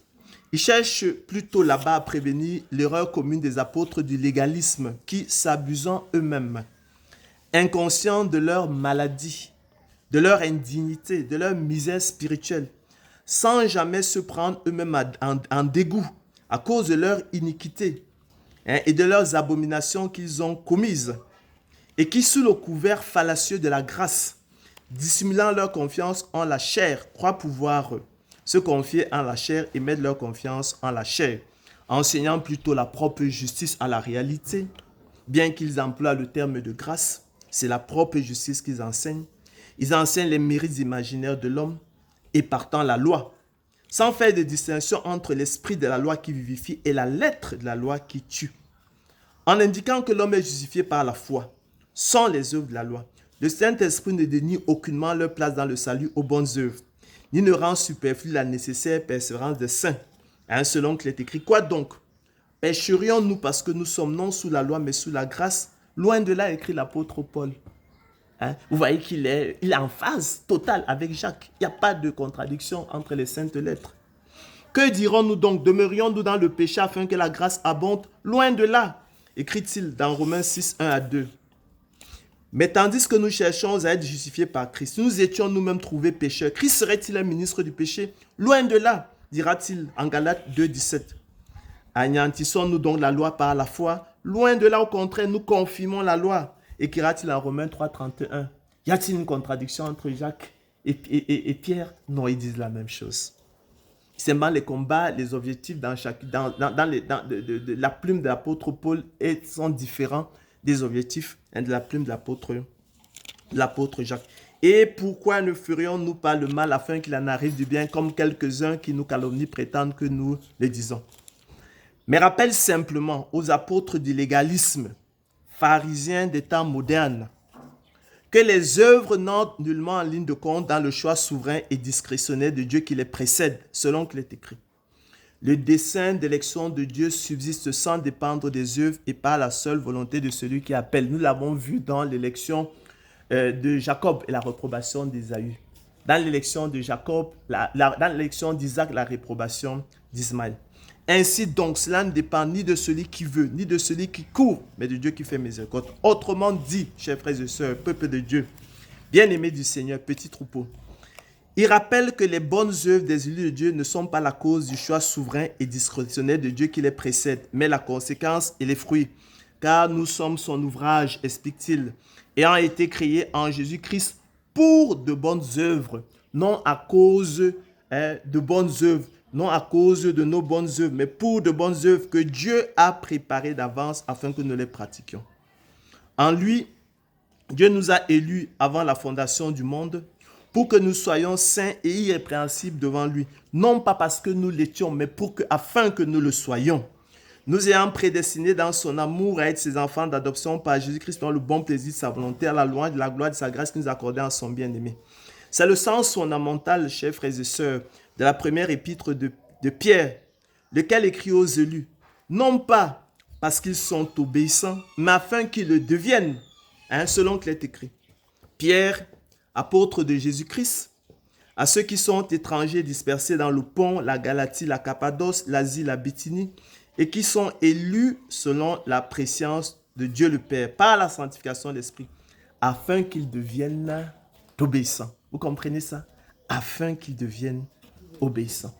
Il cherche plutôt là-bas à prévenir l'erreur commune des apôtres du légalisme qui, s'abusant eux-mêmes, inconscients de leur maladie, de leur indignité, de leur misère spirituelle, sans jamais se prendre eux-mêmes en dégoût à cause de leur iniquité et de leurs abominations qu'ils ont commises, et qui, sous le couvert fallacieux de la grâce, dissimulant leur confiance en la chair, croient pouvoir se confier en la chair et mettre leur confiance en la chair, enseignant plutôt la propre justice à la réalité, bien qu'ils emploient le terme de grâce, c'est la propre justice qu'ils enseignent. Ils enseignent les mérites imaginaires de l'homme et partant la loi, sans faire de distinction entre l'esprit de la loi qui vivifie et la lettre de la loi qui tue. En indiquant que l'homme est justifié par la foi, sans les œuvres de la loi, le Saint-Esprit ne dénie aucunement leur place dans le salut aux bonnes œuvres, ni ne rend superflue la nécessaire persévérance des saints. Selon qu'il est écrit, quoi donc? Pécherions-nous parce que nous sommes non sous la loi mais sous la grâce? Loin de là, écrit l'apôtre Paul. Vous voyez qu'il est en phase totale avec Jacques. Il n'y a pas de contradiction entre les saintes lettres. Que dirons-nous donc? Demeurions-nous dans le péché afin que la grâce abonde? Loin de là, écrit-il dans Romains 6, 1 à 2. Mais tandis que nous cherchons à être justifiés par Christ, nous étions nous-mêmes trouvés pécheurs. Christ serait-il un ministre du péché? Loin de là, dira-t-il en Galates 2, 17. Anéantissons-nous donc la loi par la foi? Loin de là, au contraire, nous confirmons la loi. Écrira-t-il en Romains 3, 31. Y a-t-il une contradiction entre Jacques et Pierre? Non, ils disent la même chose. Seulement les combats, les objectifs dans la plume de l'apôtre Paul sont différents des objectifs de la plume de l'apôtre Jacques. Et pourquoi ne ferions-nous pas le mal afin qu'il en arrive du bien, comme quelques-uns qui nous calomnient prétendent que nous le disons? Mais rappelle simplement aux apôtres du légalisme, pharisiens des temps modernes, que les œuvres n'entrent nullement en ligne de compte dans le choix souverain et discrétionnaire de Dieu qui les précède, selon qu'il est écrit. Le dessein d'élection de Dieu subsiste sans dépendre des œuvres et par la seule volonté de celui qui appelle. Nous l'avons vu dans l'élection de Jacob et la réprobation d'Ésaü. Dans l'élection de Jacob, dans l'élection d'Isaac, la réprobation d'Ismaël. Ainsi donc, cela ne dépend ni de celui qui veut, ni de celui qui court, mais de Dieu qui fait miséricorde. Autrement dit, chers frères et sœurs, peuple de Dieu, bien-aimés du Seigneur, petit troupeau, il rappelle que les bonnes œuvres des élus de Dieu ne sont pas la cause du choix souverain et discrétionnaire de Dieu qui les précède, mais la conséquence et les fruits. Car nous sommes son ouvrage, explique-t-il, ayant été créés en Jésus-Christ pour de bonnes œuvres, non à cause de bonnes œuvres, non à cause de nos bonnes œuvres, mais pour de bonnes œuvres que Dieu a préparées d'avance afin que nous les pratiquions. En lui, Dieu nous a élus avant la fondation du monde pour que nous soyons saints et irrépréhensibles devant lui. Non pas parce que nous l'étions, mais afin que nous le soyons. Nous ayant prédestinés dans son amour à être ses enfants d'adoption par Jésus-Christ dans le bon plaisir de sa volonté, à la louange de la gloire de sa grâce qui nous accordait en son bien-aimé. C'est le sens fondamental, chers frères et sœurs, de la première épître de Pierre, lequel écrit aux élus, non pas parce qu'ils sont obéissants, mais afin qu'ils le deviennent, selon qu'il est écrit. Pierre, apôtre de Jésus-Christ, à ceux qui sont étrangers dispersés dans le Pont, la Galatie, la Cappadoce, l'Asie, la Bithynie, et qui sont élus selon la préscience de Dieu le Père, par la sanctification de l'Esprit, afin qu'ils deviennent obéissants. Vous comprenez ça? Afin qu'ils deviennent obéissants.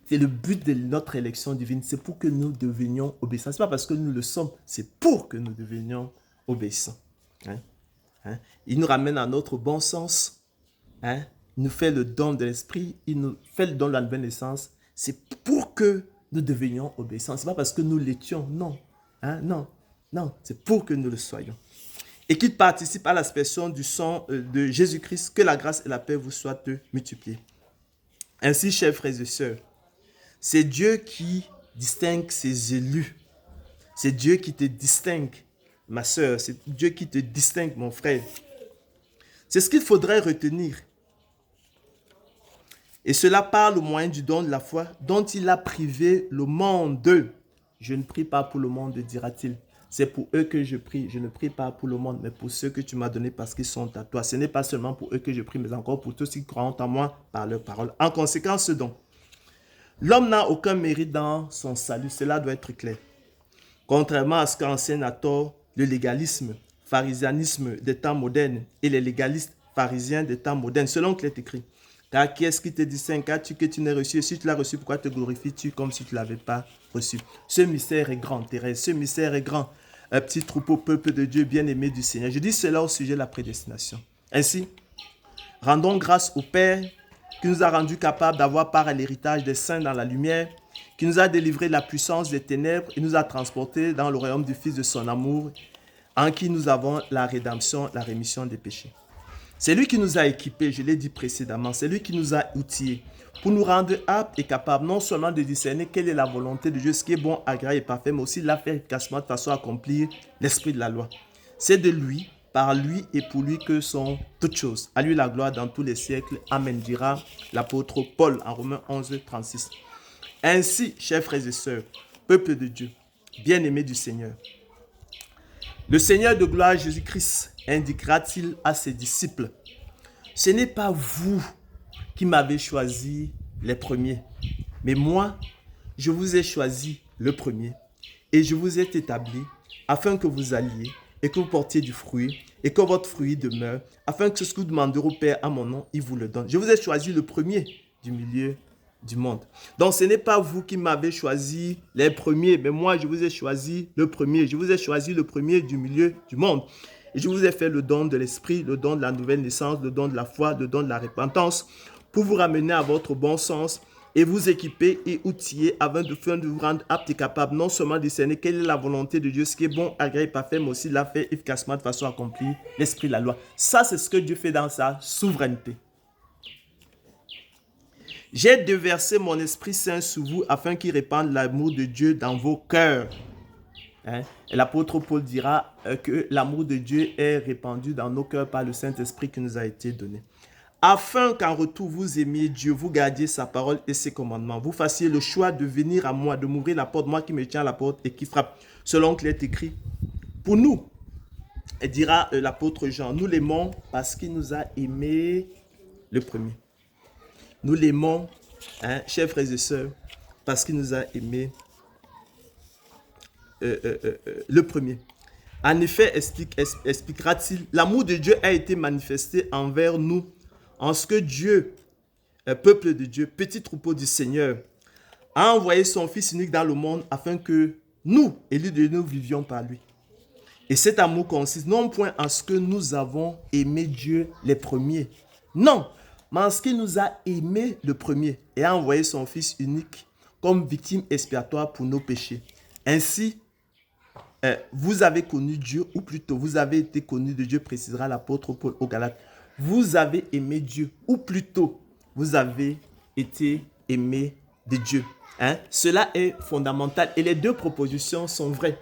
C'est le but de notre élection divine, c'est pour que nous devenions obéissants. Ce n'est pas parce que nous le sommes, c'est pour que nous devenions obéissants. Il nous ramène à notre bon sens. Il nous fait le don de l'esprit, il nous fait le don de la nouvelle naissance. C'est pour que nous devenions obéissants. Ce n'est pas parce que nous l'étions, non. Non, c'est pour que nous le soyons. Et qu'il participe à l'aspersion du sang de Jésus-Christ, que la grâce et la paix vous soient multipliées. Ainsi, chers frères et sœurs, c'est Dieu qui distingue ses élus. C'est Dieu qui te distingue, ma sœur. C'est Dieu qui te distingue, mon frère. C'est ce qu'il faudrait retenir. Et cela parle au moyen du don de la foi dont il a privé le monde. Je ne prie pas pour le monde, dira-t-il. C'est pour eux que je prie. Je ne prie pas pour le monde, mais pour ceux que tu m'as donnés parce qu'ils sont à toi. Ce n'est pas seulement pour eux que je prie, mais encore pour tous qui croient en moi par leur parole. En conséquence, ce don. L'homme n'a aucun mérite dans son salut. Cela doit être clair. Contrairement à ce qu'enseigne à tort le légalisme, pharisianisme des temps modernes et les légalistes pharisiens des temps modernes, selon qu'il est écrit. Car qui est-ce qui te distingue? Qu'as-tu que tu n'aies reçu? Si tu l'as reçu, pourquoi te glorifies-tu comme si tu ne l'avais pas reçu? Ce mystère est grand, Thérèse. Ce mystère est grand. Un petit troupeau, peuple de Dieu, bien-aimé du Seigneur. Je dis cela au sujet de la prédestination. Ainsi, rendons grâce au Père qui nous a rendus capables d'avoir part à l'héritage des saints dans la lumière, qui nous a délivrés de la puissance des ténèbres et nous a transportés dans le royaume du Fils de son amour, en qui nous avons la rédemption, la rémission des péchés. C'est lui qui nous a équipés, je l'ai dit précédemment, c'est lui qui nous a outillés pour nous rendre aptes et capables non seulement de discerner quelle est la volonté de Dieu, ce qui est bon, agréable et parfait, mais aussi de la faire efficacement de façon à accomplir l'esprit de la loi. C'est de lui, par lui et pour lui que sont toutes choses. À lui la gloire dans tous les siècles. Amen, dira l'apôtre Paul en Romains 11, 36. Ainsi, chers frères et sœurs, peuple de Dieu, bien-aimés du Seigneur, le Seigneur de gloire Jésus-Christ indiquera-t-il à ses disciples, ce n'est pas vous qui m'avez choisi les premiers, mais moi, je vous ai choisi le premier et je vous ai établi afin que vous alliez et que vous portiez du fruit et que votre fruit demeure, afin que ce que vous demanderez au Père à mon nom, il vous le donne. Je vous ai choisi le premier du milieu du monde. Donc, ce n'est pas vous qui m'avez choisi les premiers, mais moi, je vous ai choisi le premier. Je vous ai choisi le premier du milieu du monde. Et je vous ai fait le don de l'esprit, le don de la nouvelle naissance, le don de la foi, le don de la repentance, pour vous ramener à votre bon sens et vous équiper et outiller afin de vous rendre apte et capable non seulement de discerner quelle est la volonté de Dieu, ce qui est bon, agréable et parfait, mais aussi de la faire efficacement de façon à accomplir l'esprit de la loi. Ça, c'est ce que Dieu fait dans sa souveraineté. J'ai déversé mon Esprit Saint sur vous afin qu'il répande l'amour de Dieu dans vos cœurs. Et l'apôtre Paul dira que l'amour de Dieu est répandu dans nos cœurs par le Saint-Esprit qui nous a été donné. Afin qu'en retour vous aimiez Dieu, vous gardiez sa parole et ses commandements. Vous fassiez le choix de venir à moi, de m'ouvrir la porte, moi qui me tiens à la porte et qui frappe, selon qu'il est écrit. Pour nous, et dira l'apôtre Jean, nous l'aimons parce qu'il nous a aimés le premier. Nous l'aimons, chers frères et sœurs, parce qu'il nous a aimés le premier. En effet, expliquera-t-il, l'amour de Dieu a été manifesté envers nous, en ce que Dieu, peuple de Dieu, petit troupeau du Seigneur, a envoyé son Fils unique dans le monde afin que nous, élus de nous, vivions par lui. Et cet amour consiste non point en ce que nous avons aimé Dieu les premiers, non, mais en ce qu'il nous a aimé le premier et a envoyé son Fils unique comme victime expiatoire pour nos péchés. Ainsi, vous avez connu Dieu, ou plutôt vous avez été connu de Dieu, précisera l'apôtre Paul aux Galates. Vous avez aimé Dieu, ou plutôt vous avez été aimé de Dieu. Cela est fondamental et les deux propositions sont vraies.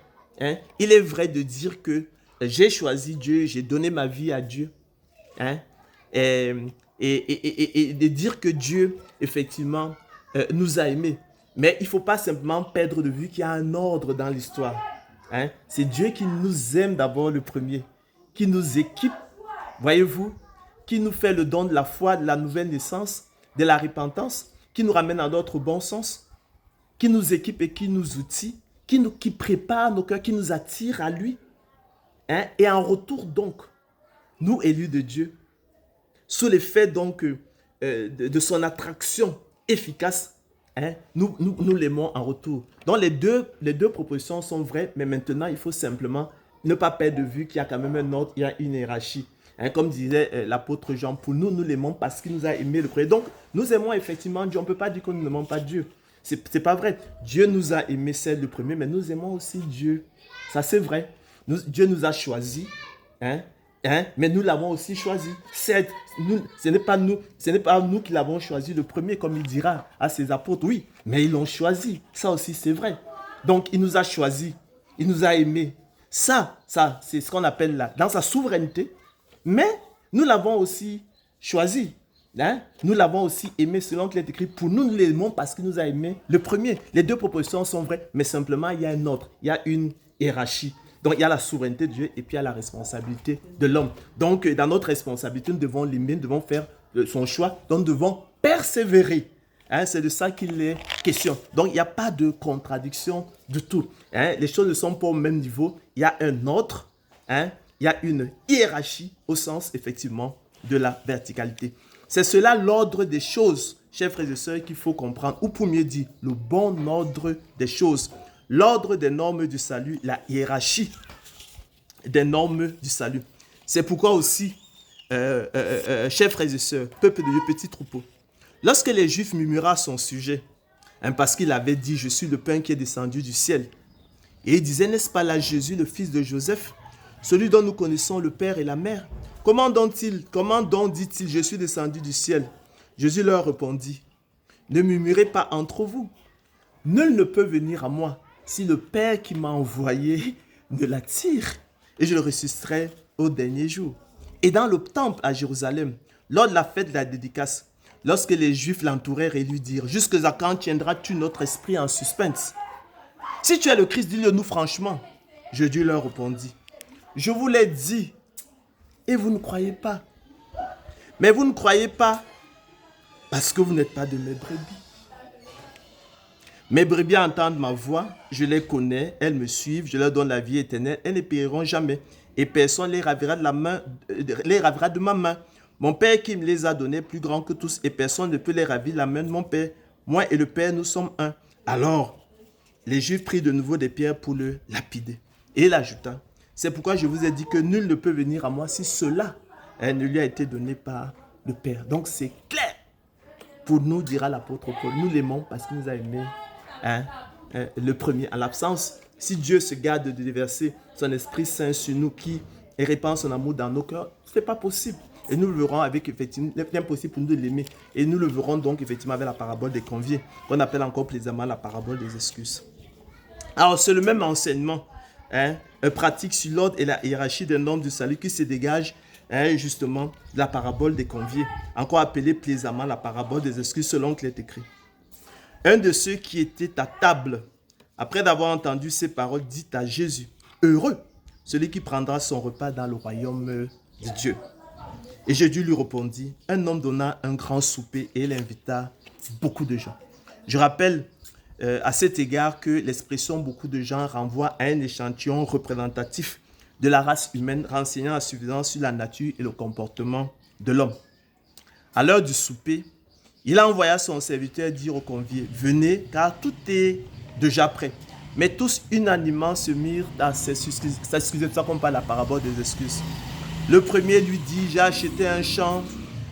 Il est vrai de dire que j'ai choisi Dieu, j'ai donné ma vie à Dieu. Et de dire que Dieu, effectivement, nous a aimés. Mais il ne faut pas simplement perdre de vue qu'il y a un ordre dans l'histoire. C'est Dieu qui nous aime d'abord le premier, qui nous équipe, voyez-vous, qui nous fait le don de la foi, de la nouvelle naissance, de la repentance, qui nous ramène à notre bon sens, qui nous équipe et qui nous outille, qui prépare nos cœurs, qui nous attire à lui. Et en retour donc, nous élus de Dieu, sous l'effet donc de son attraction efficace, nous l'aimons en retour. Donc les deux propositions sont vraies, mais maintenant il faut simplement ne pas perdre de vue qu'il y a quand même un ordre, il y a une hiérarchie. Comme disait l'apôtre Jean, pour nous l'aimons parce qu'il nous a aimé le premier. Donc nous aimons effectivement Dieu, on ne peut pas dire que nous n'aimons pas Dieu. C'est pas vrai. Dieu nous a aimé, c'est le premier, mais nous aimons aussi Dieu. Ça c'est vrai. Dieu nous a choisis, mais nous l'avons aussi choisi. Ce n'est pas nous qui l'avons choisi le premier, comme il dira à ses apôtres. Oui, mais ils l'ont choisi. Ça aussi, c'est vrai. Donc, il nous a choisis. Il nous a aimés. Ça c'est ce qu'on appelle là, dans sa souveraineté. Mais nous l'avons aussi choisi. Nous l'avons aussi aimé selon qu'il est écrit. Pour nous, nous l'aimons parce qu'il nous a aimés le premier. Les deux propositions sont vraies, mais simplement, il y a un ordre. Il y a une hiérarchie. Donc, il y a la souveraineté de Dieu et puis il y a la responsabilité de l'homme. Donc, dans notre responsabilité, nous devons l'aimer, nous devons faire son choix. Donc, nous devons persévérer. C'est de ça qu'il est question. Donc, il n'y a pas de contradiction du tout. Les choses ne sont pas au même niveau. Il y a un ordre. Il y a une hiérarchie au sens, effectivement, de la verticalité. C'est cela l'ordre des choses, chers frères et sœurs, qu'il faut comprendre. Ou pour mieux dire, le bon ordre des choses. L'ordre des normes du salut, la hiérarchie des normes du salut. C'est pourquoi aussi, chers frères et sœurs, peuple de Dieu, petit troupeau, lorsque les Juifs murmuraient à son sujet, parce qu'il avait dit « Je suis le pain qui est descendu du ciel », et il disait « N'est-ce pas là Jésus, le fils de Joseph, celui dont nous connaissons le Père et la Mère? Comment donc dit-il « Je suis descendu du ciel » Jésus leur répondit « Ne murmurez pas entre vous. Nul ne peut venir à moi si le Père qui m'a envoyé ne l'attire, et je le ressusciterai au dernier jour. » Et dans le temple à Jérusalem, lors de la fête de la dédicace, lorsque les Juifs l'entourèrent et lui dirent « Jusqu'à quand tiendras-tu notre esprit en suspense? Si tu es le Christ, dis-le nous franchement. » Jésus leur répondit « Je vous l'ai dit, et vous ne croyez pas. Mais vous ne croyez pas parce que vous n'êtes pas de mes brebis. Mes brebis entendent ma voix, je les connais, elles me suivent, je leur donne la vie éternelle, elles ne périront jamais. Et personne les ravira de ma main. Mon Père qui me les a donnés est plus grand que tous, et personne ne peut les ravir de la main de mon Père. Moi et le Père, nous sommes un. Alors, les Juifs prirent de nouveau des pierres pour le lapider. Et il ajouta, c'est pourquoi je vous ai dit que nul ne peut venir à moi si cela ne lui a été donné par le Père. Donc c'est clair. Pour nous, dira l'apôtre Paul, nous l'aimons parce qu'il nous a aimés. Le premier, en l'absence, si Dieu se garde de déverser son Esprit Saint sur nous et répand son amour dans nos cœurs, ce n'est pas possible. Et nous le verrons avec, effectivement, c'est impossible pour nous de l'aimer. Et nous le verrons donc, effectivement, avec la parabole des conviés, qu'on appelle encore plaisamment la parabole des excuses. Alors, c'est le même enseignement pratique sur l'ordre et la hiérarchie des normes du salut qui se dégage justement de la parabole des conviés, encore appelée plaisamment la parabole des excuses selon qu'il est écrit. Un de ceux qui étaient à table, après d'avoir entendu ces paroles, dit à Jésus, « Heureux celui qui prendra son repas dans le royaume de Dieu. » Et Jésus lui répondit, « Un homme donna un grand souper et il invita beaucoup de gens. » Je rappelle à cet égard que l'expression « beaucoup de gens » renvoie à un échantillon représentatif de la race humaine renseignant à suffisance sur la nature et le comportement de l'homme. À l'heure du souper, il envoya son serviteur dire aux conviés, « Venez, car tout est déjà prêt. » Mais tous unanimement se mirent à s'excuser. C'est ça qu'on parle de la parabole des excuses. Le premier lui dit, « J'ai acheté un champ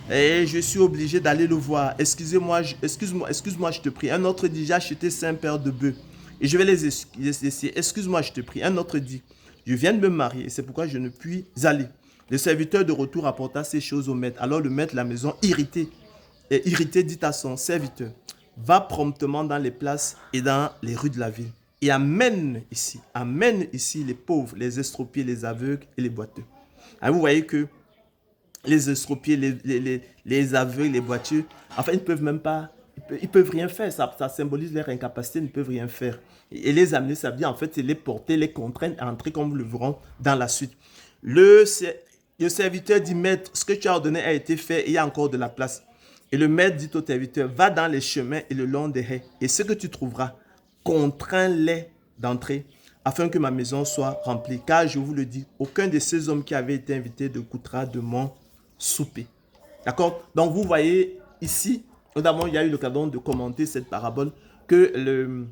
et je suis obligé d'aller le voir. Excuse-moi, je te prie. » Un autre dit, « J'ai acheté 5 paires de bœufs et je vais les laisser. Excuse-moi, je te prie. Un autre dit, je viens de me marier, c'est pourquoi je ne puis aller. Le serviteur de retour apporta ces choses au maître. Alors le maître de la maison, irrité, dit à son serviteur, va promptement dans les places et dans les rues de la ville et amène ici les pauvres, les estropiés, les aveugles et les boiteux. Alors vous voyez que les estropiés, les aveugles, les boiteux, en fait, ils ne peuvent même pas, ils peuvent rien faire. Ça symbolise leur incapacité, ils ne peuvent rien faire. Et les amener, ça veut dire, en fait, c'est les porter, les contraindre à entrer, comme vous le verrons dans la suite. Le serviteur dit, maître, ce que tu as ordonné a été fait et il y a encore de la place. Et le maître dit au serviteur, va dans les chemins et le long des haies, et ce que tu trouveras, contrains-les d'entrer, afin que ma maison soit remplie. Car je vous le dis, aucun de ces hommes qui avaient été invités ne goûtera de mon souper. D'accord? Donc vous voyez ici, notamment il y a eu l'occasion de commenter cette parabole, que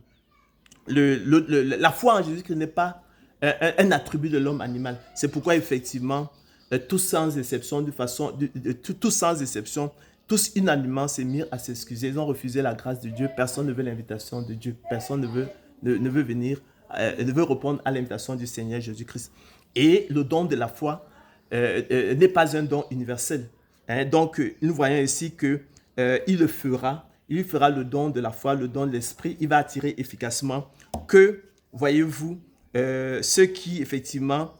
la foi en Jésus-Christ n'est pas un attribut de l'homme animal. C'est pourquoi effectivement, tous sans exception, tous sans exception, tous unanimement s'est mis à s'excuser. Ils ont refusé la grâce de Dieu. Personne ne veut l'invitation de Dieu. Personne ne veut venir, ne veut répondre à l'invitation du Seigneur Jésus-Christ. Et le don de la foi n'est pas un don universel. Donc, nous voyons ici que il fera le don de la foi, le don de l'esprit. Il va attirer efficacement que, voyez-vous, ceux qui, effectivement,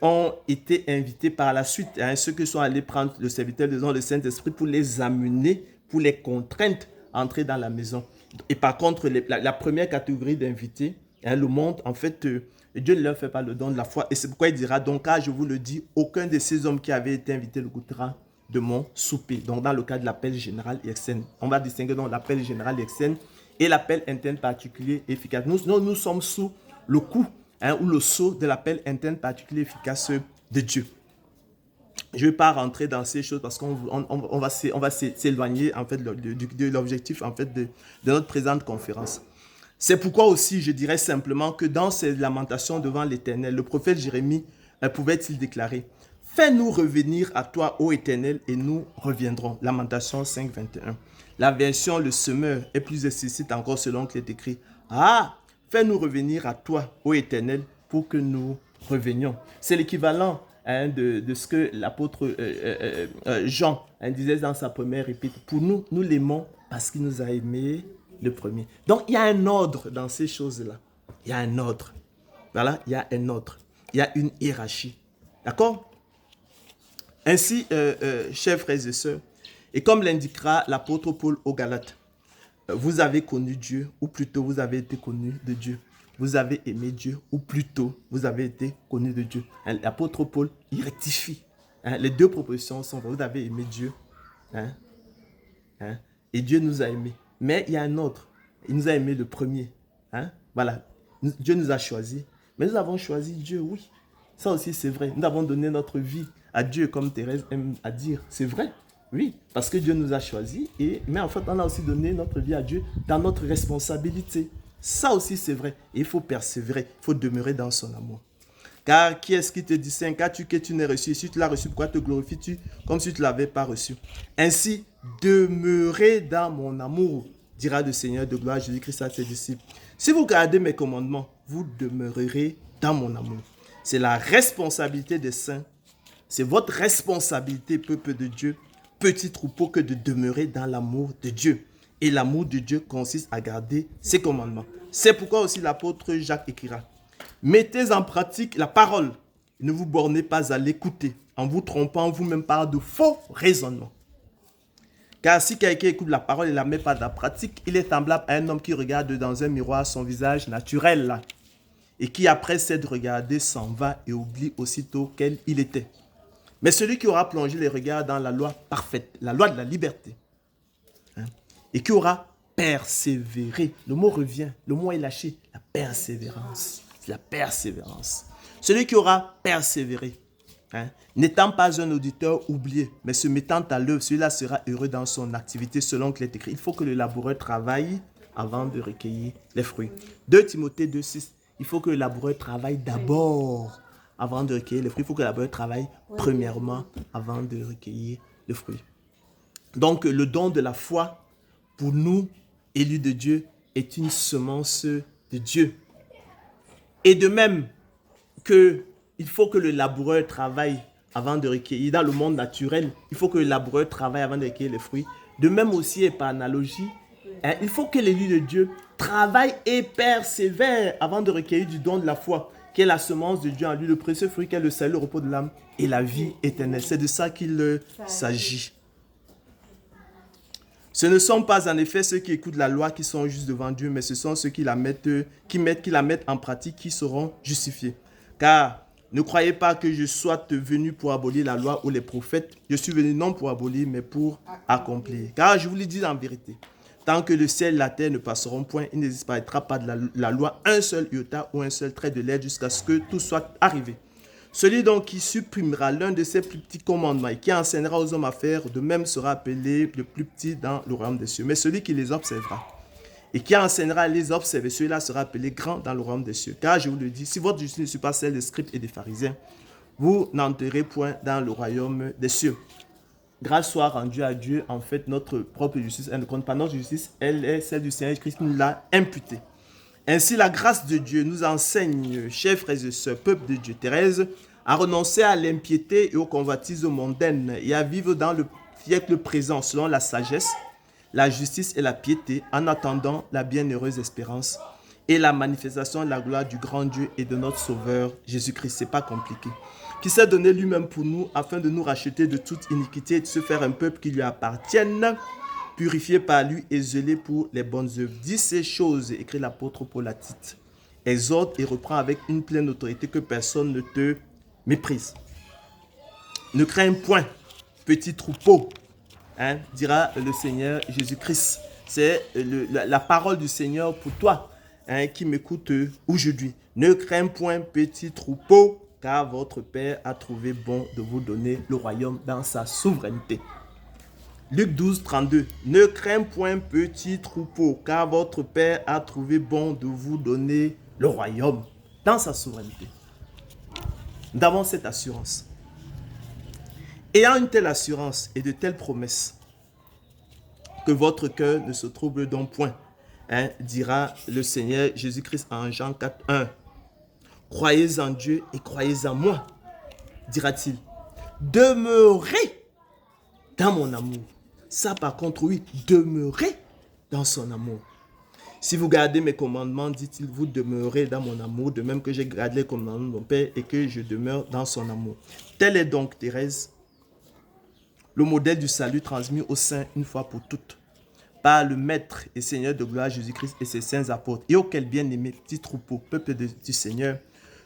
ont été invités par la suite, ceux qui sont allés prendre le serviteur de le Saint-Esprit pour les amener, pour les contraindre à entrer dans la maison. Et par contre, la première catégorie d'invités, le monde, en fait, Dieu ne leur fait pas le don de la foi. Et c'est pourquoi il dira, donc, car je vous le dis, aucun de ces hommes qui avaient été invités ne goûtera de mon souper. Donc, dans le cas de l'appel général et externe, on va distinguer donc l'appel général et externe et l'appel interne particulier et efficace. Nous sommes sous le coup ou le sceau de l'appel interne particulier efficace de Dieu. Je ne vais pas rentrer dans ces choses parce qu'on va s'éloigner en fait de l'objectif en fait de notre présente conférence. C'est pourquoi aussi je dirais simplement que dans ces lamentations devant l'Éternel, le prophète Jérémie pouvait-il déclarer « Fais-nous revenir à toi, ô Éternel, et nous reviendrons ». Lamentation 5, 21. La version Le Semeur est plus explicite encore selon qu'il est écrit « Ah, fais-nous revenir à toi, ô Éternel, pour que nous revenions ». C'est l'équivalent de ce que l'apôtre Jean disait dans sa première épître. Pour nous, nous l'aimons parce qu'il nous a aimés le premier. Donc, il y a un ordre dans ces choses-là. Il y a un ordre. Voilà, il y a un ordre. Il y a une hiérarchie. D'accord? Ainsi, chers frères et sœurs, et comme l'indiquera l'apôtre Paul aux Galates, vous avez connu Dieu, ou plutôt vous avez été connu de Dieu. Vous avez aimé Dieu, ou plutôt vous avez été connu de Dieu. L'apôtre Paul, il rectifie. Les deux propositions sont vraies. Vous avez aimé Dieu, et Dieu nous a aimés. Mais il y a un autre. Il nous a aimés le premier. Voilà. Dieu nous a choisis. Mais nous avons choisi Dieu, oui. Ça aussi, c'est vrai. Nous avons donné notre vie à Dieu, comme Thérèse aime à dire. C'est vrai. Oui. Parce que Dieu nous a choisis. Mais en fait, on a aussi donné notre vie à Dieu dans notre responsabilité. Ça aussi, c'est vrai. Et il faut persévérer. Il faut demeurer dans son amour. Car qui est-ce qui te dit, Saint, qu'as-tu que tu n'aies reçu? Si tu l'as reçu, pourquoi te glorifies-tu comme si tu ne l'avais pas reçu? Ainsi, demeurez dans mon amour, dira le Seigneur de gloire Jésus-Christ à ses disciples. Si vous gardez mes commandements, vous demeurerez dans mon amour. C'est la responsabilité des saints. C'est votre responsabilité, peuple de Dieu, petit troupeau, que de demeurer dans l'amour de Dieu. Et l'amour de Dieu consiste à garder ses commandements. C'est pourquoi aussi l'apôtre Jacques écrira: mettez en pratique la parole. Ne vous bornez pas à l'écouter, en vous trompant vous-même par de faux raisonnements. Car si quelqu'un écoute la parole et ne la met pas en pratique, il est semblable à un homme qui regarde dans un miroir son visage naturel et qui, après s'être regardé, s'en va et oublie aussitôt quel il était. Mais celui qui aura plongé les regards dans la loi parfaite, la loi de la liberté, et qui aura persévéré, le mot revient, le mot est lâché, la persévérance. C'est la persévérance. Celui qui aura persévéré, n'étant pas un auditeur oublié, mais se mettant à l'œuvre, celui-là sera heureux dans son activité selon qu'il est écrit. Il faut que le laboureur travaille avant de recueillir les fruits. 2 Timothée 2,6. Il faut que le laboureur travaille d'abord avant de recueillir les fruits. Il faut que le laboureur travaille premièrement avant de recueillir les fruits. Donc, le don de la foi, pour nous, élus de Dieu, est une semence de Dieu. Et de même que il faut que le laboureur travaille avant de recueillir, dans le monde naturel, il faut que le laboureur travaille avant de recueillir les fruits. De même aussi, et par analogie, il faut que l'élu de Dieu travaille et persévère avant de recueillir du don de la foi, qui est la semence de Dieu en lui, le précieux fruit qui est le salut, le repos de l'âme et la vie éternelle. C'est de ça qu'il s'agit. Ce ne sont pas en effet ceux qui écoutent la loi qui sont justes devant Dieu, mais ce sont ceux qui la mettent en pratique qui seront justifiés. Car ne croyez pas que je sois venu pour abolir la loi ou les prophètes. Je suis venu non pour abolir, mais pour accomplir. Car je vous le dis en vérité, tant que le ciel et la terre ne passeront point, il ne disparaîtra pas de la loi un seul iota ou un seul trait de lettre jusqu'à ce que tout soit arrivé. Celui donc qui supprimera l'un de ces plus petits commandements et qui enseignera aux hommes à faire, de même sera appelé le plus petit dans le royaume des cieux. Mais celui qui les observera et qui enseignera à les observer, celui-là sera appelé grand dans le royaume des cieux. Car je vous le dis, si votre justice ne suit pas celle des scribes et des pharisiens, vous n'entrerez point dans le royaume des cieux. Grâce soit rendue à Dieu, en fait, notre propre justice, elle ne compte pas notre justice, elle est celle du Seigneur Christ, nous l'a imputée. Ainsi, la grâce de Dieu nous enseigne, chers frères et sœurs, peuple de Dieu, Thérèse, à renoncer à l'impiété et aux convoitises mondaines et à vivre dans le siècle présent selon la sagesse, la justice et la piété, en attendant la bienheureuse espérance et la manifestation de la gloire du grand Dieu et de notre Sauveur, Jésus-Christ. C'est pas compliqué. Qui s'est donné lui-même pour nous afin de nous racheter de toute iniquité et de se faire un peuple qui lui appartienne, purifié par lui et zélé pour les bonnes œuvres. Dis ces choses, écrit l'apôtre Paul à Tite. Exhorte et reprend avec une pleine autorité que personne ne te méprise. Ne crains point, petit troupeau, dira le Seigneur Jésus-Christ. C'est la parole du Seigneur pour toi qui m'écoute aujourd'hui. Ne crains point, petit troupeau, car votre Père a trouvé bon de vous donner le royaume dans sa souveraineté. Luc 12, 32. Ne crains point, petit troupeau, car votre Père a trouvé bon de vous donner le royaume dans sa souveraineté. Nous avons cette assurance. Ayant une telle assurance et de telles promesses, que votre cœur ne se trouble donc point, dira le Seigneur Jésus-Christ en Jean 4, 1. Croyez en Dieu et croyez en moi, dira-t-il. Demeurez dans mon amour. Ça, par contre, oui, demeurez dans son amour. Si vous gardez mes commandements, dit-il, vous demeurez dans mon amour, de même que j'ai gardé les commandements de mon Père et que je demeure dans son amour. Tel est donc, Thérèse, le modèle du salut transmis au sein une fois pour toutes, par le Maître et Seigneur de gloire Jésus-Christ et ses saints apôtres, et auquel bien-aimé petit troupeau, peuple du Seigneur,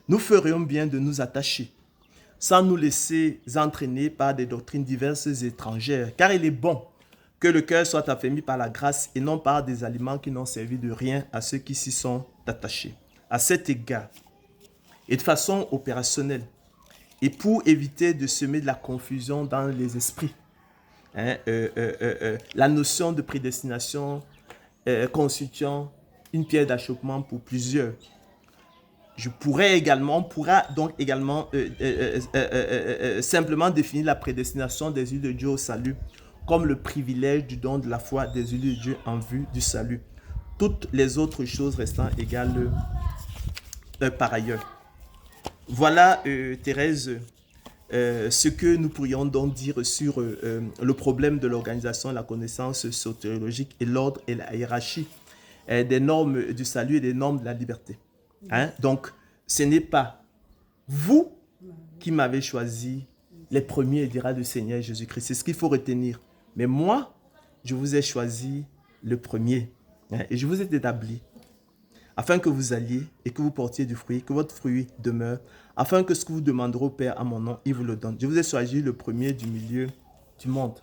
nous ferions bien de nous attacher, sans nous laisser entraîner par des doctrines diverses et étrangères, car il est bon que le cœur soit affermi par la grâce et non par des aliments qui n'ont servi de rien à ceux qui s'y sont attachés. À cet égard, et de façon opérationnelle, et pour éviter de semer de la confusion dans les esprits, la notion de prédestination constituant une pierre d'achoppement pour plusieurs. On pourra donc également simplement définir la prédestination des élus de Dieu au salut comme le privilège du don de la foi des élus de Dieu en vue du salut. Toutes les autres choses restant égales par ailleurs. Voilà, Thérèse, ce que nous pourrions donc dire sur le problème de l'organisation, la connaissance soteriologique et l'ordre et la hiérarchie des normes du salut et des normes de la liberté. Donc, ce n'est pas vous qui m'avez choisi les premiers, dira le Seigneur Jésus-Christ. C'est ce qu'il faut retenir. Mais moi, je vous ai choisi le premier. Et je vous ai établi afin que vous alliez et que vous portiez du fruit, que votre fruit demeure, afin que ce que vous demanderez au Père à mon nom, il vous le donne. Je vous ai choisi le premier du milieu du monde.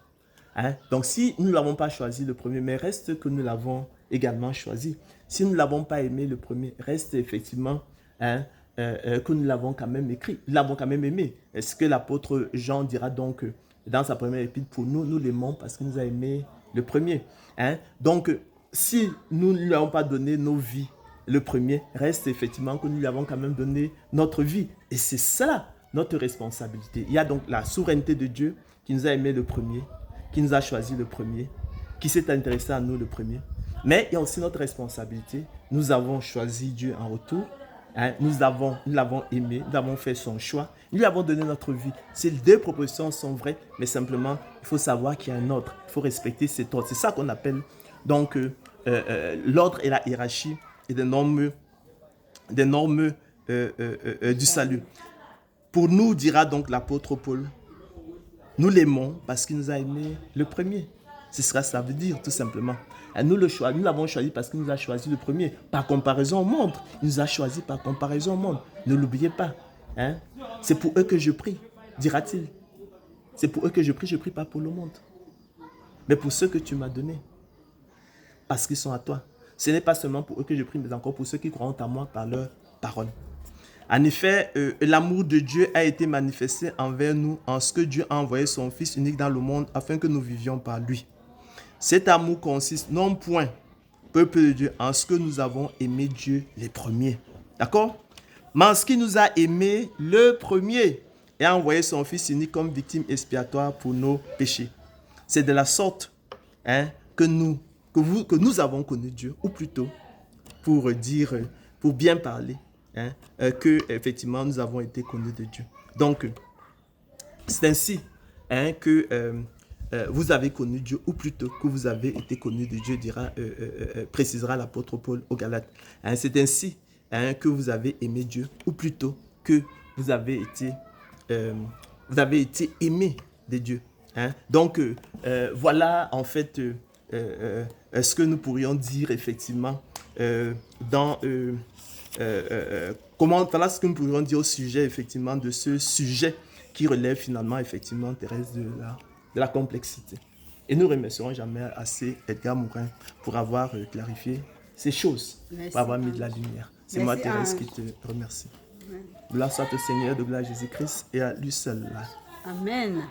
Donc, si nous ne l'avons pas choisi le premier, mais reste que nous l'avons également choisi. Si nous ne l'avons pas aimé le premier, reste effectivement que nous l'avons quand même écrit, nous l'avons quand même aimé. Est-ce que l'apôtre Jean dira donc dans sa première épître, pour nous, nous l'aimons parce qu'il nous a aimé le premier. Donc, si nous ne lui avons pas donné nos vies le premier, reste effectivement que nous lui avons quand même donné notre vie. Et c'est ça notre responsabilité. Il y a donc la souveraineté de Dieu qui nous a aimé le premier, qui nous a choisi le premier, qui s'est intéressé à nous le premier. Mais il y a aussi notre responsabilité. Nous avons choisi Dieu en retour. Hein, nous l'avons aimé, nous avons fait son choix, nous lui avons donné notre vie. Ces deux propositions sont vraies, mais simplement, il faut savoir qu'il y a un ordre. Il faut respecter cet ordre. C'est ça qu'on appelle donc l'ordre et la hiérarchie et des normes du salut. Pour nous, dira donc l'apôtre Paul, nous l'aimons parce qu'il nous a aimés le premier. C'est ce que ça veut dire, tout simplement. Et nous l'avons choisi parce qu'il nous a choisi le premier. Par comparaison au monde. Il nous a choisi par comparaison au monde. Ne l'oubliez pas. Hein? C'est pour eux que je prie, dira-t-il. C'est pour eux que je prie pas pour le monde. Mais pour ceux que tu m'as donnés. Parce qu'ils sont à toi. Ce n'est pas seulement pour eux que je prie, mais encore pour ceux qui croient en moi par leur parole. En effet, l'amour de Dieu a été manifesté envers nous en ce que Dieu a envoyé son Fils unique dans le monde afin que nous vivions par lui. Cet amour consiste non point, peuple de Dieu, en ce que nous avons aimé Dieu les premiers. D'accord? Mais en ce qu'il nous a aimé le premier et a envoyé son Fils unique comme victime expiatoire pour nos péchés. C'est de la sorte que nous avons connu Dieu, ou plutôt, pour bien parler, que effectivement nous avons été connus de Dieu. Donc, c'est ainsi que vous avez connu Dieu, ou plutôt que vous avez été connu de Dieu, précisera l'apôtre Paul aux Galates. C'est ainsi que vous avez aimé Dieu, ou plutôt que vous avez été aimé de Dieu. Donc, voilà en fait ce que nous pourrions dire effectivement voilà ce que nous pourrions dire au sujet effectivement de ce sujet qui relève finalement effectivement, Thérèse, de la complexité. Et nous ne remercierons jamais assez Edgar Morin pour avoir clarifié ces choses, Merci, pour avoir mis de la lumière. C'est moi, Thérèse, qui te remercie. Gloire soit au Seigneur, de gloire à Jésus-Christ et à lui seul. Amen.